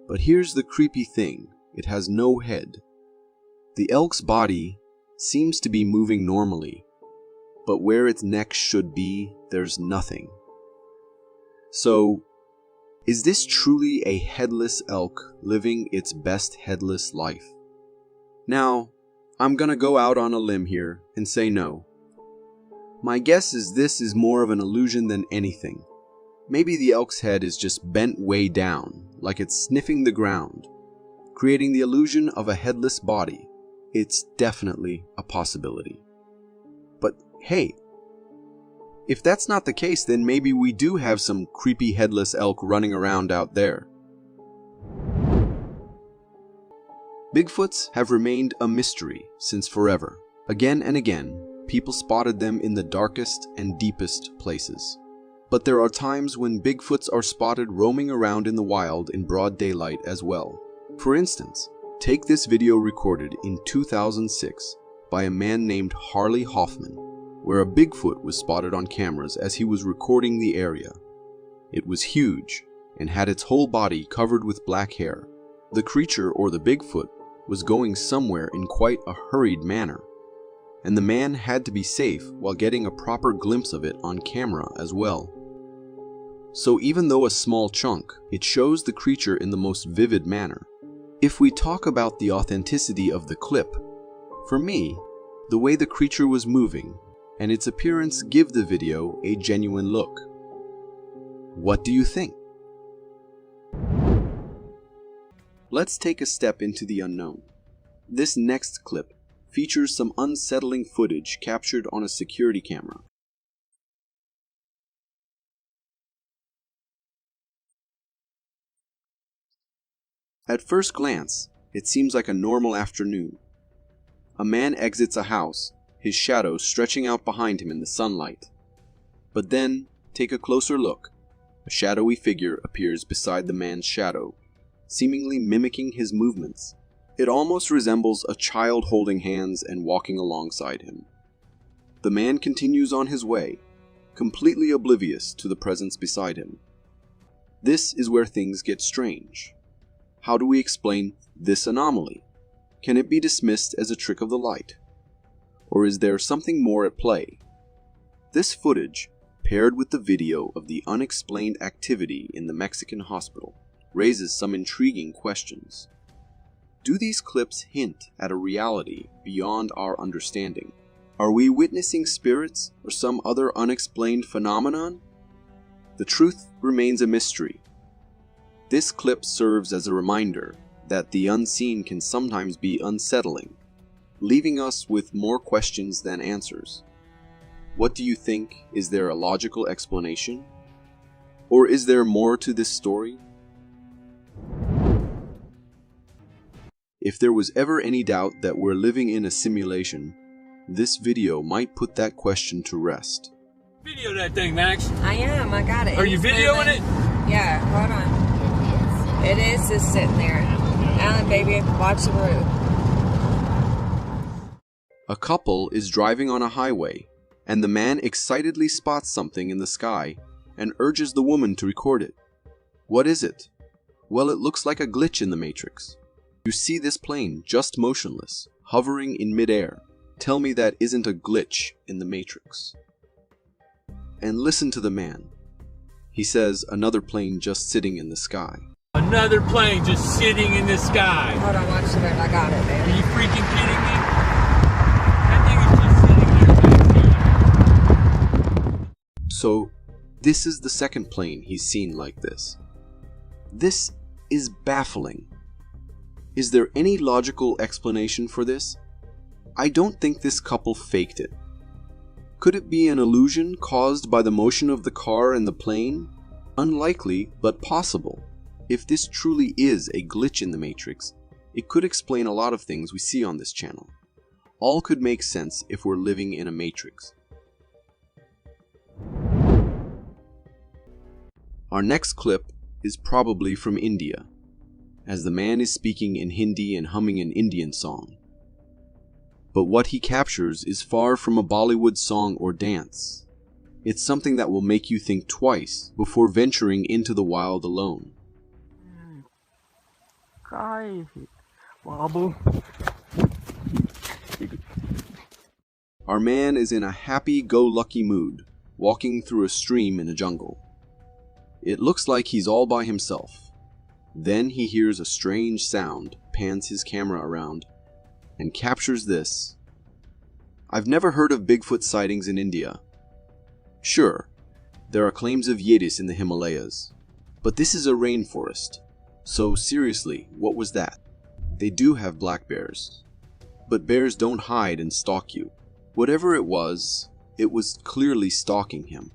But here's the creepy thing: it has no head. The elk's body seems to be moving normally, but where its neck should be, there's nothing. So, is this truly a headless elk living its best headless life? Now, I'm gonna go out on a limb here and say no. My guess is this is more of an illusion than anything. Maybe the elk's head is just bent way down, like it's sniffing the ground, creating the illusion of a headless body. it's definitely a possibility. But hey, if that's not the case, then maybe we do have some creepy headless elk running around out there. Bigfoots have remained a mystery since forever. Again and again, people spotted them in the darkest and deepest places. But there are times when Bigfoots are spotted roaming around in the wild in broad daylight as well. For instance, take this video recorded in 2006 by a man named Harley Hoffman, where a Bigfoot was spotted on cameras as he was recording the area. It was huge and had its whole body covered with black hair. The creature, or the Bigfoot, was going somewhere in quite a hurried manner, and the man had to be safe while getting a proper glimpse of it on camera as well. So even though a small chunk, it shows the creature in the most vivid manner. If we talk about the authenticity of the clip, for me, the way the creature was moving and its appearance give the video a genuine look. What do you think? Let's take a step into the unknown. This next clip features some unsettling footage captured on a security camera. At first glance, it seems like a normal afternoon. A man exits a house, his shadow stretching out behind him in the sunlight. But then, take a closer look. A shadowy figure appears beside the man's shadow, seemingly mimicking his movements. It almost resembles a child holding hands and walking alongside him. The man continues on his way, completely oblivious to the presence beside him. This is where things get strange. How do we explain this anomaly? Can it be dismissed as a trick of the light? Or is there something more at play? This footage, paired with the video of the unexplained activity in the Mexican hospital, raises some intriguing questions. Do these clips hint at a reality beyond our understanding? Are we witnessing spirits or some other unexplained phenomenon? The truth remains a mystery. This clip serves as a reminder that the unseen can sometimes be unsettling, leaving us with more questions than answers. What do you think? Is there a logical explanation? Or is there more to this story? If there was ever any doubt that we're living in a simulation, this video might put that question to rest. Video that thing, Max. I am. I got it. Are you videoing it? Yeah. Hold on. It is just sitting there. Alan, baby, watch the road. A couple is driving on a highway, and the man excitedly spots something in the sky and urges the woman to record it. What is it? Well, it looks like a glitch in the Matrix. You see this plane just motionless, hovering in midair. Tell me that isn't a glitch in the Matrix. And listen to the man. He says another plane just sitting in the sky. Another plane just sitting in the sky. Hold on, watch the road. I got it, baby. Are you freaking kidding me? That thing is just sitting there. So, this is the second plane he's seen like this. This is baffling. Is there any logical explanation for this? I don't think this couple faked it. Could it be an illusion caused by the motion of the car and the plane? Unlikely, but possible. If this truly is a glitch in the Matrix, it could explain a lot of things we see on this channel. All could make sense if we're living in a Matrix. Our next clip is probably from India, as the man is speaking in Hindi and humming an Indian song. But what he captures is far from a Bollywood song or dance. It's something that will make you think twice before venturing into the wild alone. Our man is in a happy-go-lucky mood, walking through a stream in a jungle. It looks like he's all by himself. Then he hears a strange sound, pans his camera around, and captures this. I've never heard of Bigfoot sightings in India. Sure, there are claims of Yetis in the Himalayas, but this is a rainforest. So seriously, what was that? They do have black bears. But bears don't hide and stalk you. Whatever it was clearly stalking him.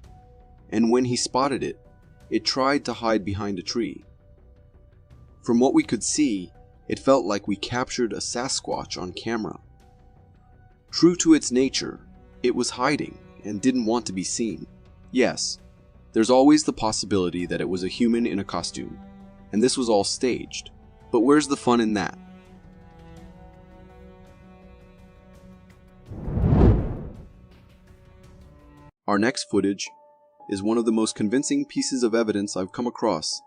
And when he spotted it, it tried to hide behind a tree. From what we could see, it felt like we captured a Sasquatch on camera. True to its nature, it was hiding and didn't want to be seen. Yes, there's always the possibility that it was a human in a costume, and this was all staged. But where's the fun in that? Our next footage is one of the most convincing pieces of evidence I've come across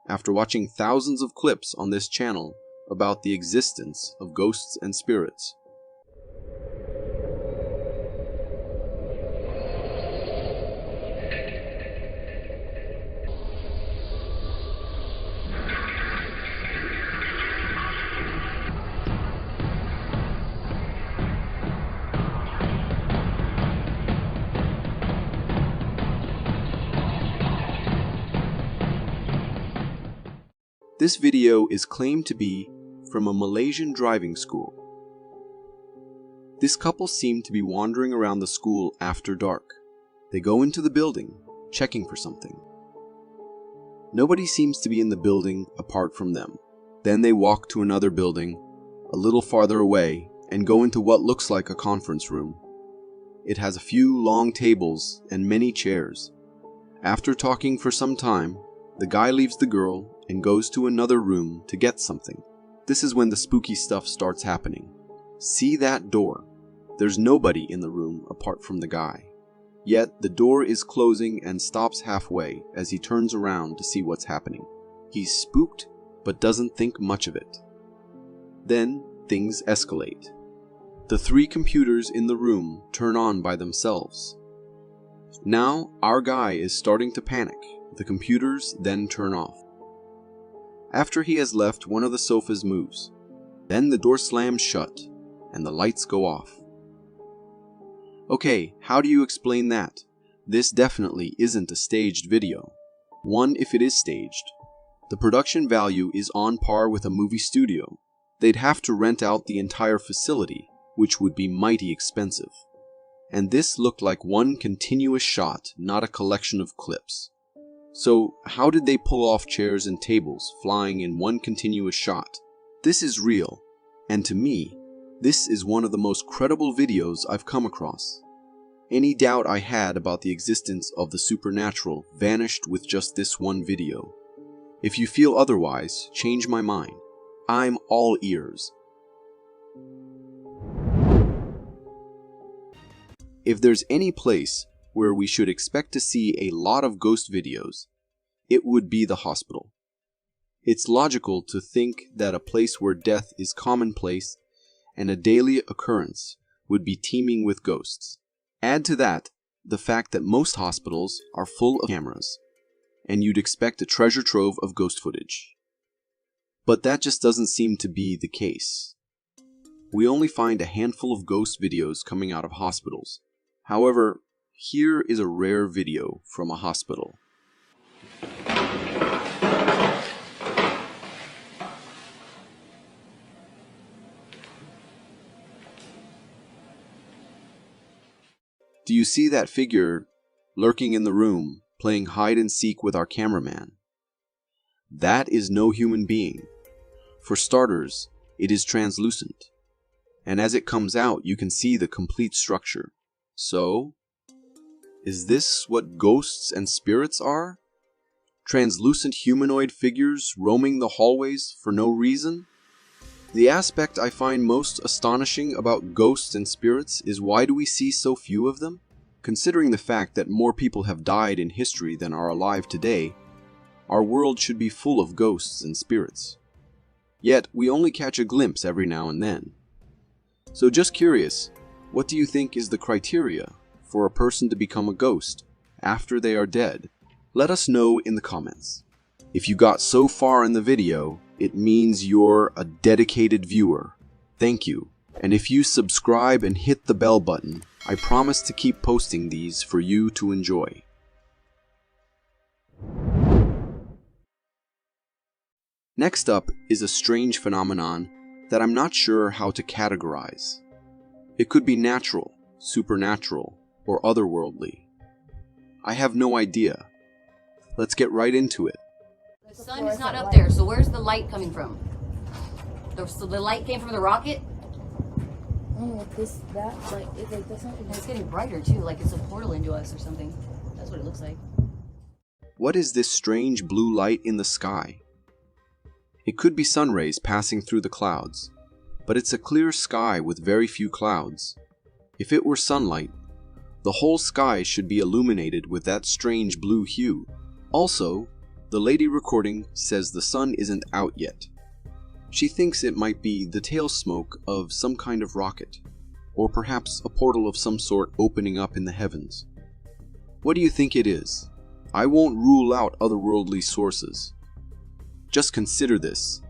after watching thousands of clips on this channel about the existence of ghosts and spirits. This video is claimed to be from a Malaysian driving school. This couple seem to be wandering around the school after dark. They go into the building, checking for something. Nobody seems to be in the building apart from them. Then they walk to another building, a little farther away, and go into what looks like a conference room. It has a few long tables and many chairs. After talking for some time, the guy leaves the girl and goes to another room to get something. This is when the spooky stuff starts happening. See that door? There's nobody in the room apart from the guy. Yet the door is closing and stops halfway as he turns around to see what's happening. He's spooked but doesn't think much of it. Then things escalate. The 3 computers in the room turn on by themselves. Now our guy is starting to panic. The computers then turn off. After he has left, one of the sofas moves. Then the door slams shut and the lights go off. Okay, how do you explain that? This definitely isn't a staged video. One, if it is staged, the production value is on par with a movie studio. They'd have to rent out the entire facility, which would be mighty expensive. And this looked like one continuous shot, not a collection of clips. So how did they pull off chairs and tables flying in one continuous shot? This is real, and to me, this is one of the most credible videos I've come across. Any doubt I had about the existence of the supernatural vanished with just this one video. If you feel otherwise, change my mind. I'm all ears. If there's any place where we should expect to see a lot of ghost videos, it would be the hospital. It's logical to think that a place where death is commonplace and a daily occurrence would be teeming with ghosts. Add to that the fact that most hospitals are full of cameras, and you'd expect a treasure trove of ghost footage. But that just doesn't seem to be the case. We only find a handful of ghost videos coming out of hospitals. However, here is a rare video from a hospital. Do you see that figure lurking in the room, playing hide and seek with our cameraman? That is no human being. For starters, it is translucent, and as it comes out, you can see the complete structure. So, is this what ghosts and spirits are? Translucent humanoid figures roaming the hallways for no reason? The aspect I find most astonishing about ghosts and spirits is why do we see so few of them? Considering the fact that more people have died in history than are alive today, our world should be full of ghosts and spirits. Yet, we only catch a glimpse every now and then. So just curious, what do you think is the criteria for a person to become a ghost after they are dead? Let us know in the comments. If you got so far in the video, it means you're a dedicated viewer. Thank you. And if you subscribe and hit the bell button, I promise to keep posting these for you to enjoy. Next up is a strange phenomenon that I'm not sure how to categorize. It could be natural, supernatural, or otherworldly. I have no idea. Let's get right into it. The sun is not up there, so where's the light coming from? So the light came from the rocket? Oh, it's getting brighter too, like it's a portal into us or something. That's what it looks like. What is this strange blue light in the sky? It could be sun rays passing through the clouds, but it's a clear sky with very few clouds. If it were sunlight, the whole sky should be illuminated with that strange blue hue. Also, the lady recording says the sun isn't out yet. She thinks it might be the tail smoke of some kind of rocket, or perhaps a portal of some sort opening up in the heavens. What do you think it is? I won't rule out otherworldly sources. Just consider this.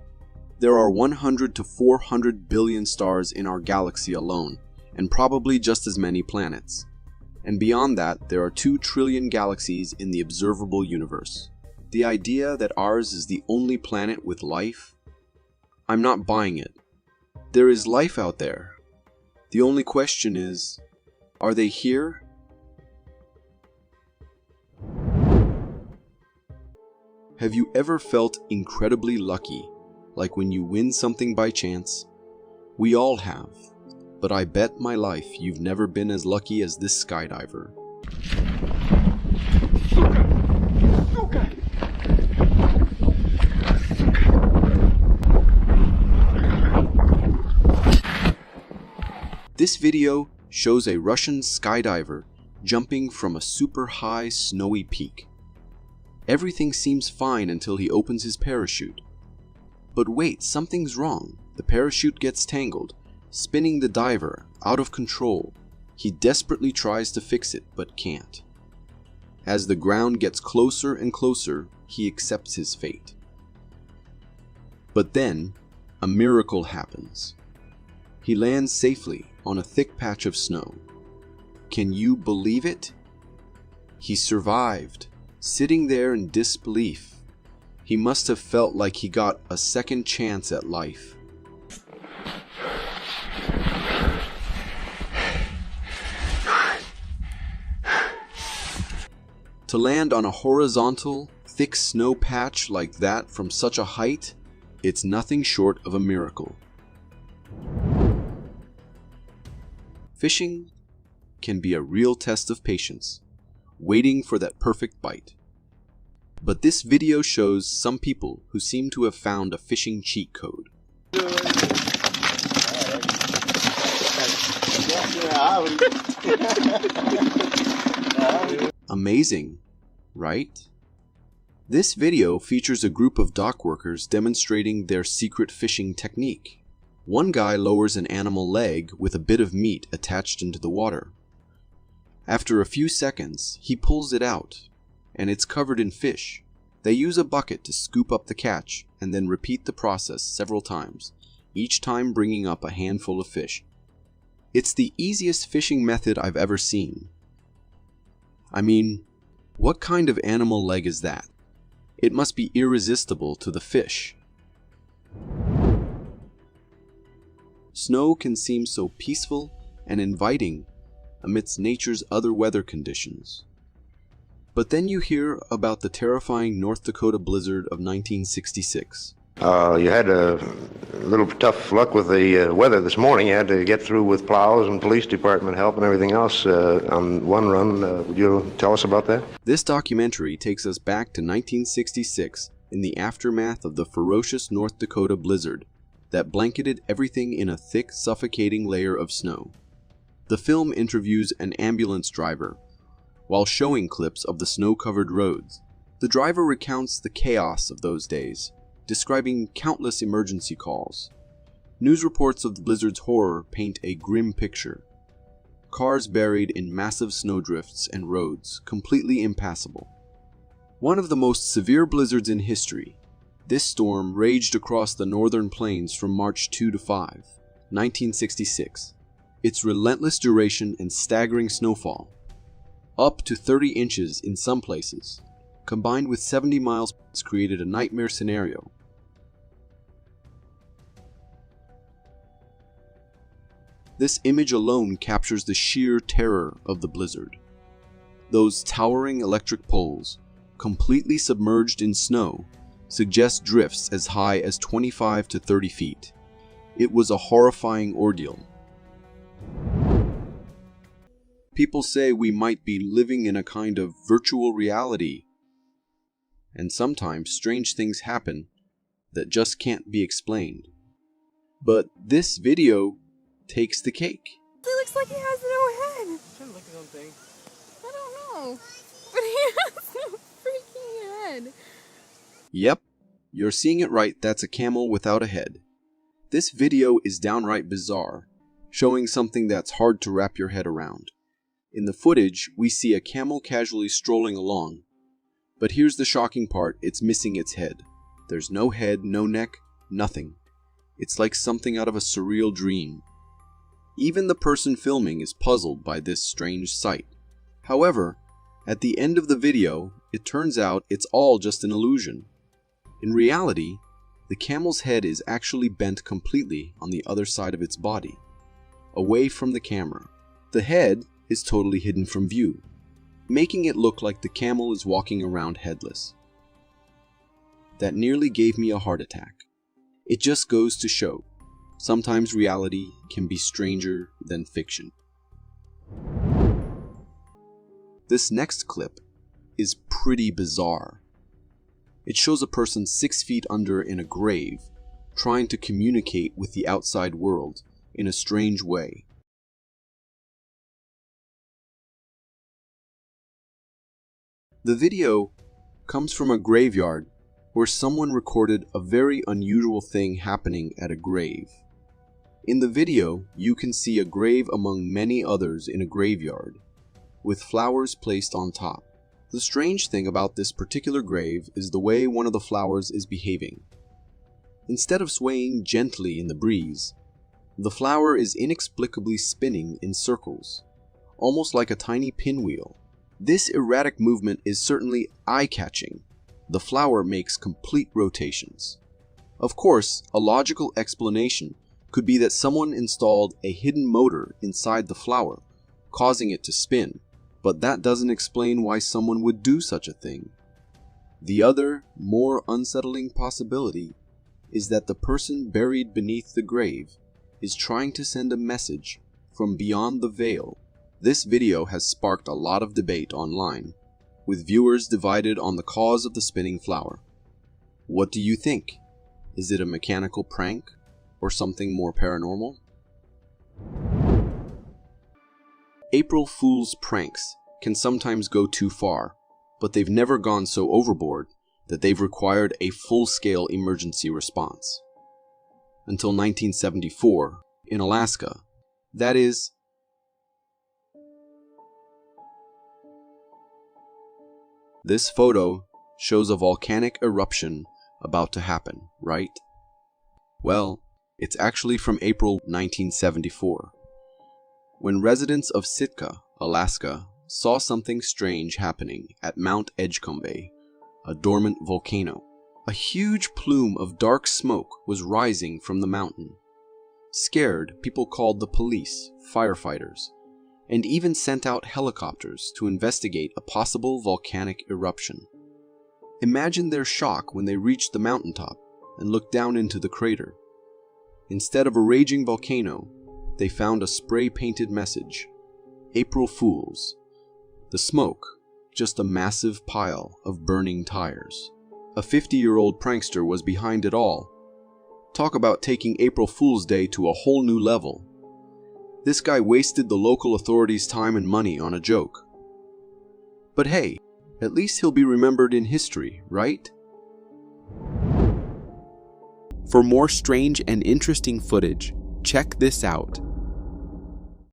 There are 100 to 400 billion stars in our galaxy alone, and probably just as many planets. And beyond that, there are 2 trillion galaxies in the observable universe. The idea that ours is the only planet with life? I'm not buying it. There is life out there. The only question is, are they here? Have you ever felt incredibly lucky, like when you win something by chance? We all have, but I bet my life you've never been as lucky as this skydiver. This video shows a Russian skydiver jumping from a super high snowy peak. Everything seems fine until he opens his parachute. But wait, something's wrong. The parachute gets tangled, spinning the diver out of control. He desperately tries to fix it, but can't. As the ground gets closer and closer, he accepts his fate. But then, a miracle happens. He lands safely on a thick patch of snow. Can you believe it? He survived, sitting there in disbelief. He must have felt like he got a second chance at life. To land on a horizontal, thick snow patch like that from such a height, it's nothing short of a miracle. Fishing can be a real test of patience, waiting for that perfect bite. But this video shows some people who seem to have found a fishing cheat code. Amazing, right? This video features a group of dock workers demonstrating their secret fishing technique. One guy lowers an animal leg with a bit of meat attached into the water. After a few seconds, he pulls it out, and it's covered in fish. They use a bucket to scoop up the catch, and then repeat the process several times, each time bringing up a handful of fish. It's the easiest fishing method I've ever seen. I mean, what kind of animal leg is that? It must be irresistible to the fish. Snow can seem so peaceful and inviting amidst nature's other weather conditions. But then you hear about the terrifying North Dakota blizzard of 1966. You had a little tough luck with the weather this morning. You had to get through with plows and police department help and everything else on one run. Would you tell us about that? This documentary takes us back to 1966 in the aftermath of the ferocious North Dakota blizzard that blanketed everything in a thick, suffocating layer of snow. The film interviews an ambulance driver while showing clips of the snow-covered roads. The driver recounts the chaos of those days, describing countless emergency calls. News reports of the blizzard's horror paint a grim picture. Cars buried in massive snowdrifts and roads, completely impassable. One of the most severe blizzards in history, this storm raged across the northern plains from March 2 to 5, 1966. Its relentless duration and staggering snowfall, up to 30 inches in some places, combined with 70 miles, created a nightmare scenario. This image alone captures the sheer terror of the blizzard. Those towering electric poles, completely submerged in snow, suggest drifts as high as 25 to 30 feet. It was a horrifying ordeal. People say we might be living in a kind of virtual reality, and sometimes strange things happen that just can't be explained. But this video takes the cake. It looks like he has no head. Shouldn't look at something. I don't know. But he has no freaking head. Yep, you're seeing it right, that's a camel without a head. This video is downright bizarre, showing something that's hard to wrap your head around. In the footage, we see a camel casually strolling along. But here's the shocking part, it's missing its head. There's no head, no neck, nothing. It's like something out of a surreal dream. Even the person filming is puzzled by this strange sight. However, at the end of the video, it turns out it's all just an illusion. In reality, the camel's head is actually bent completely on the other side of its body, away from the camera. The head is totally hidden from view, making it look like the camel is walking around headless. That nearly gave me a heart attack. It just goes to show, sometimes reality can be stranger than fiction. This next clip is pretty bizarre. It shows a person 6 feet under in a grave, trying to communicate with the outside world in a strange way. The video comes from a graveyard where someone recorded a very unusual thing happening at a grave. In the video, you can see a grave among many others in a graveyard, with flowers placed on top. The strange thing about this particular grave is the way one of the flowers is behaving. Instead of swaying gently in the breeze, the flower is inexplicably spinning in circles, almost like a tiny pinwheel. This erratic movement is certainly eye-catching. The flower makes complete rotations. Of course, a logical explanation could be that someone installed a hidden motor inside the flower, causing it to spin, but that doesn't explain why someone would do such a thing. The other, more unsettling possibility is that the person buried beneath the grave is trying to send a message from beyond the veil. This video has sparked a lot of debate online, with viewers divided on the cause of the spinning flower. What do you think? Is it a mechanical prank or something more paranormal? April Fool's pranks can sometimes go too far, but they've never gone so overboard that they've required a full-scale emergency response. Until 1974, in Alaska, that is, this photo shows a volcanic eruption about to happen, right? Well, it's actually from April 1974, when residents of Sitka, Alaska, saw something strange happening at Mount Edgecumbe, a dormant volcano. A huge plume of dark smoke was rising from the mountain. Scared, people called the police, firefighters, and even sent out helicopters to investigate a possible volcanic eruption. Imagine their shock when they reached the mountaintop and looked down into the crater. Instead of a raging volcano, they found a spray-painted message: April Fools. The smoke, just a massive pile of burning tires. A 50-year-old prankster was behind it all. Talk about taking April Fool's Day to a whole new level. This guy wasted the local authorities' time and money on a joke. But hey, at least he'll be remembered in history, right? For more strange and interesting footage, check this out.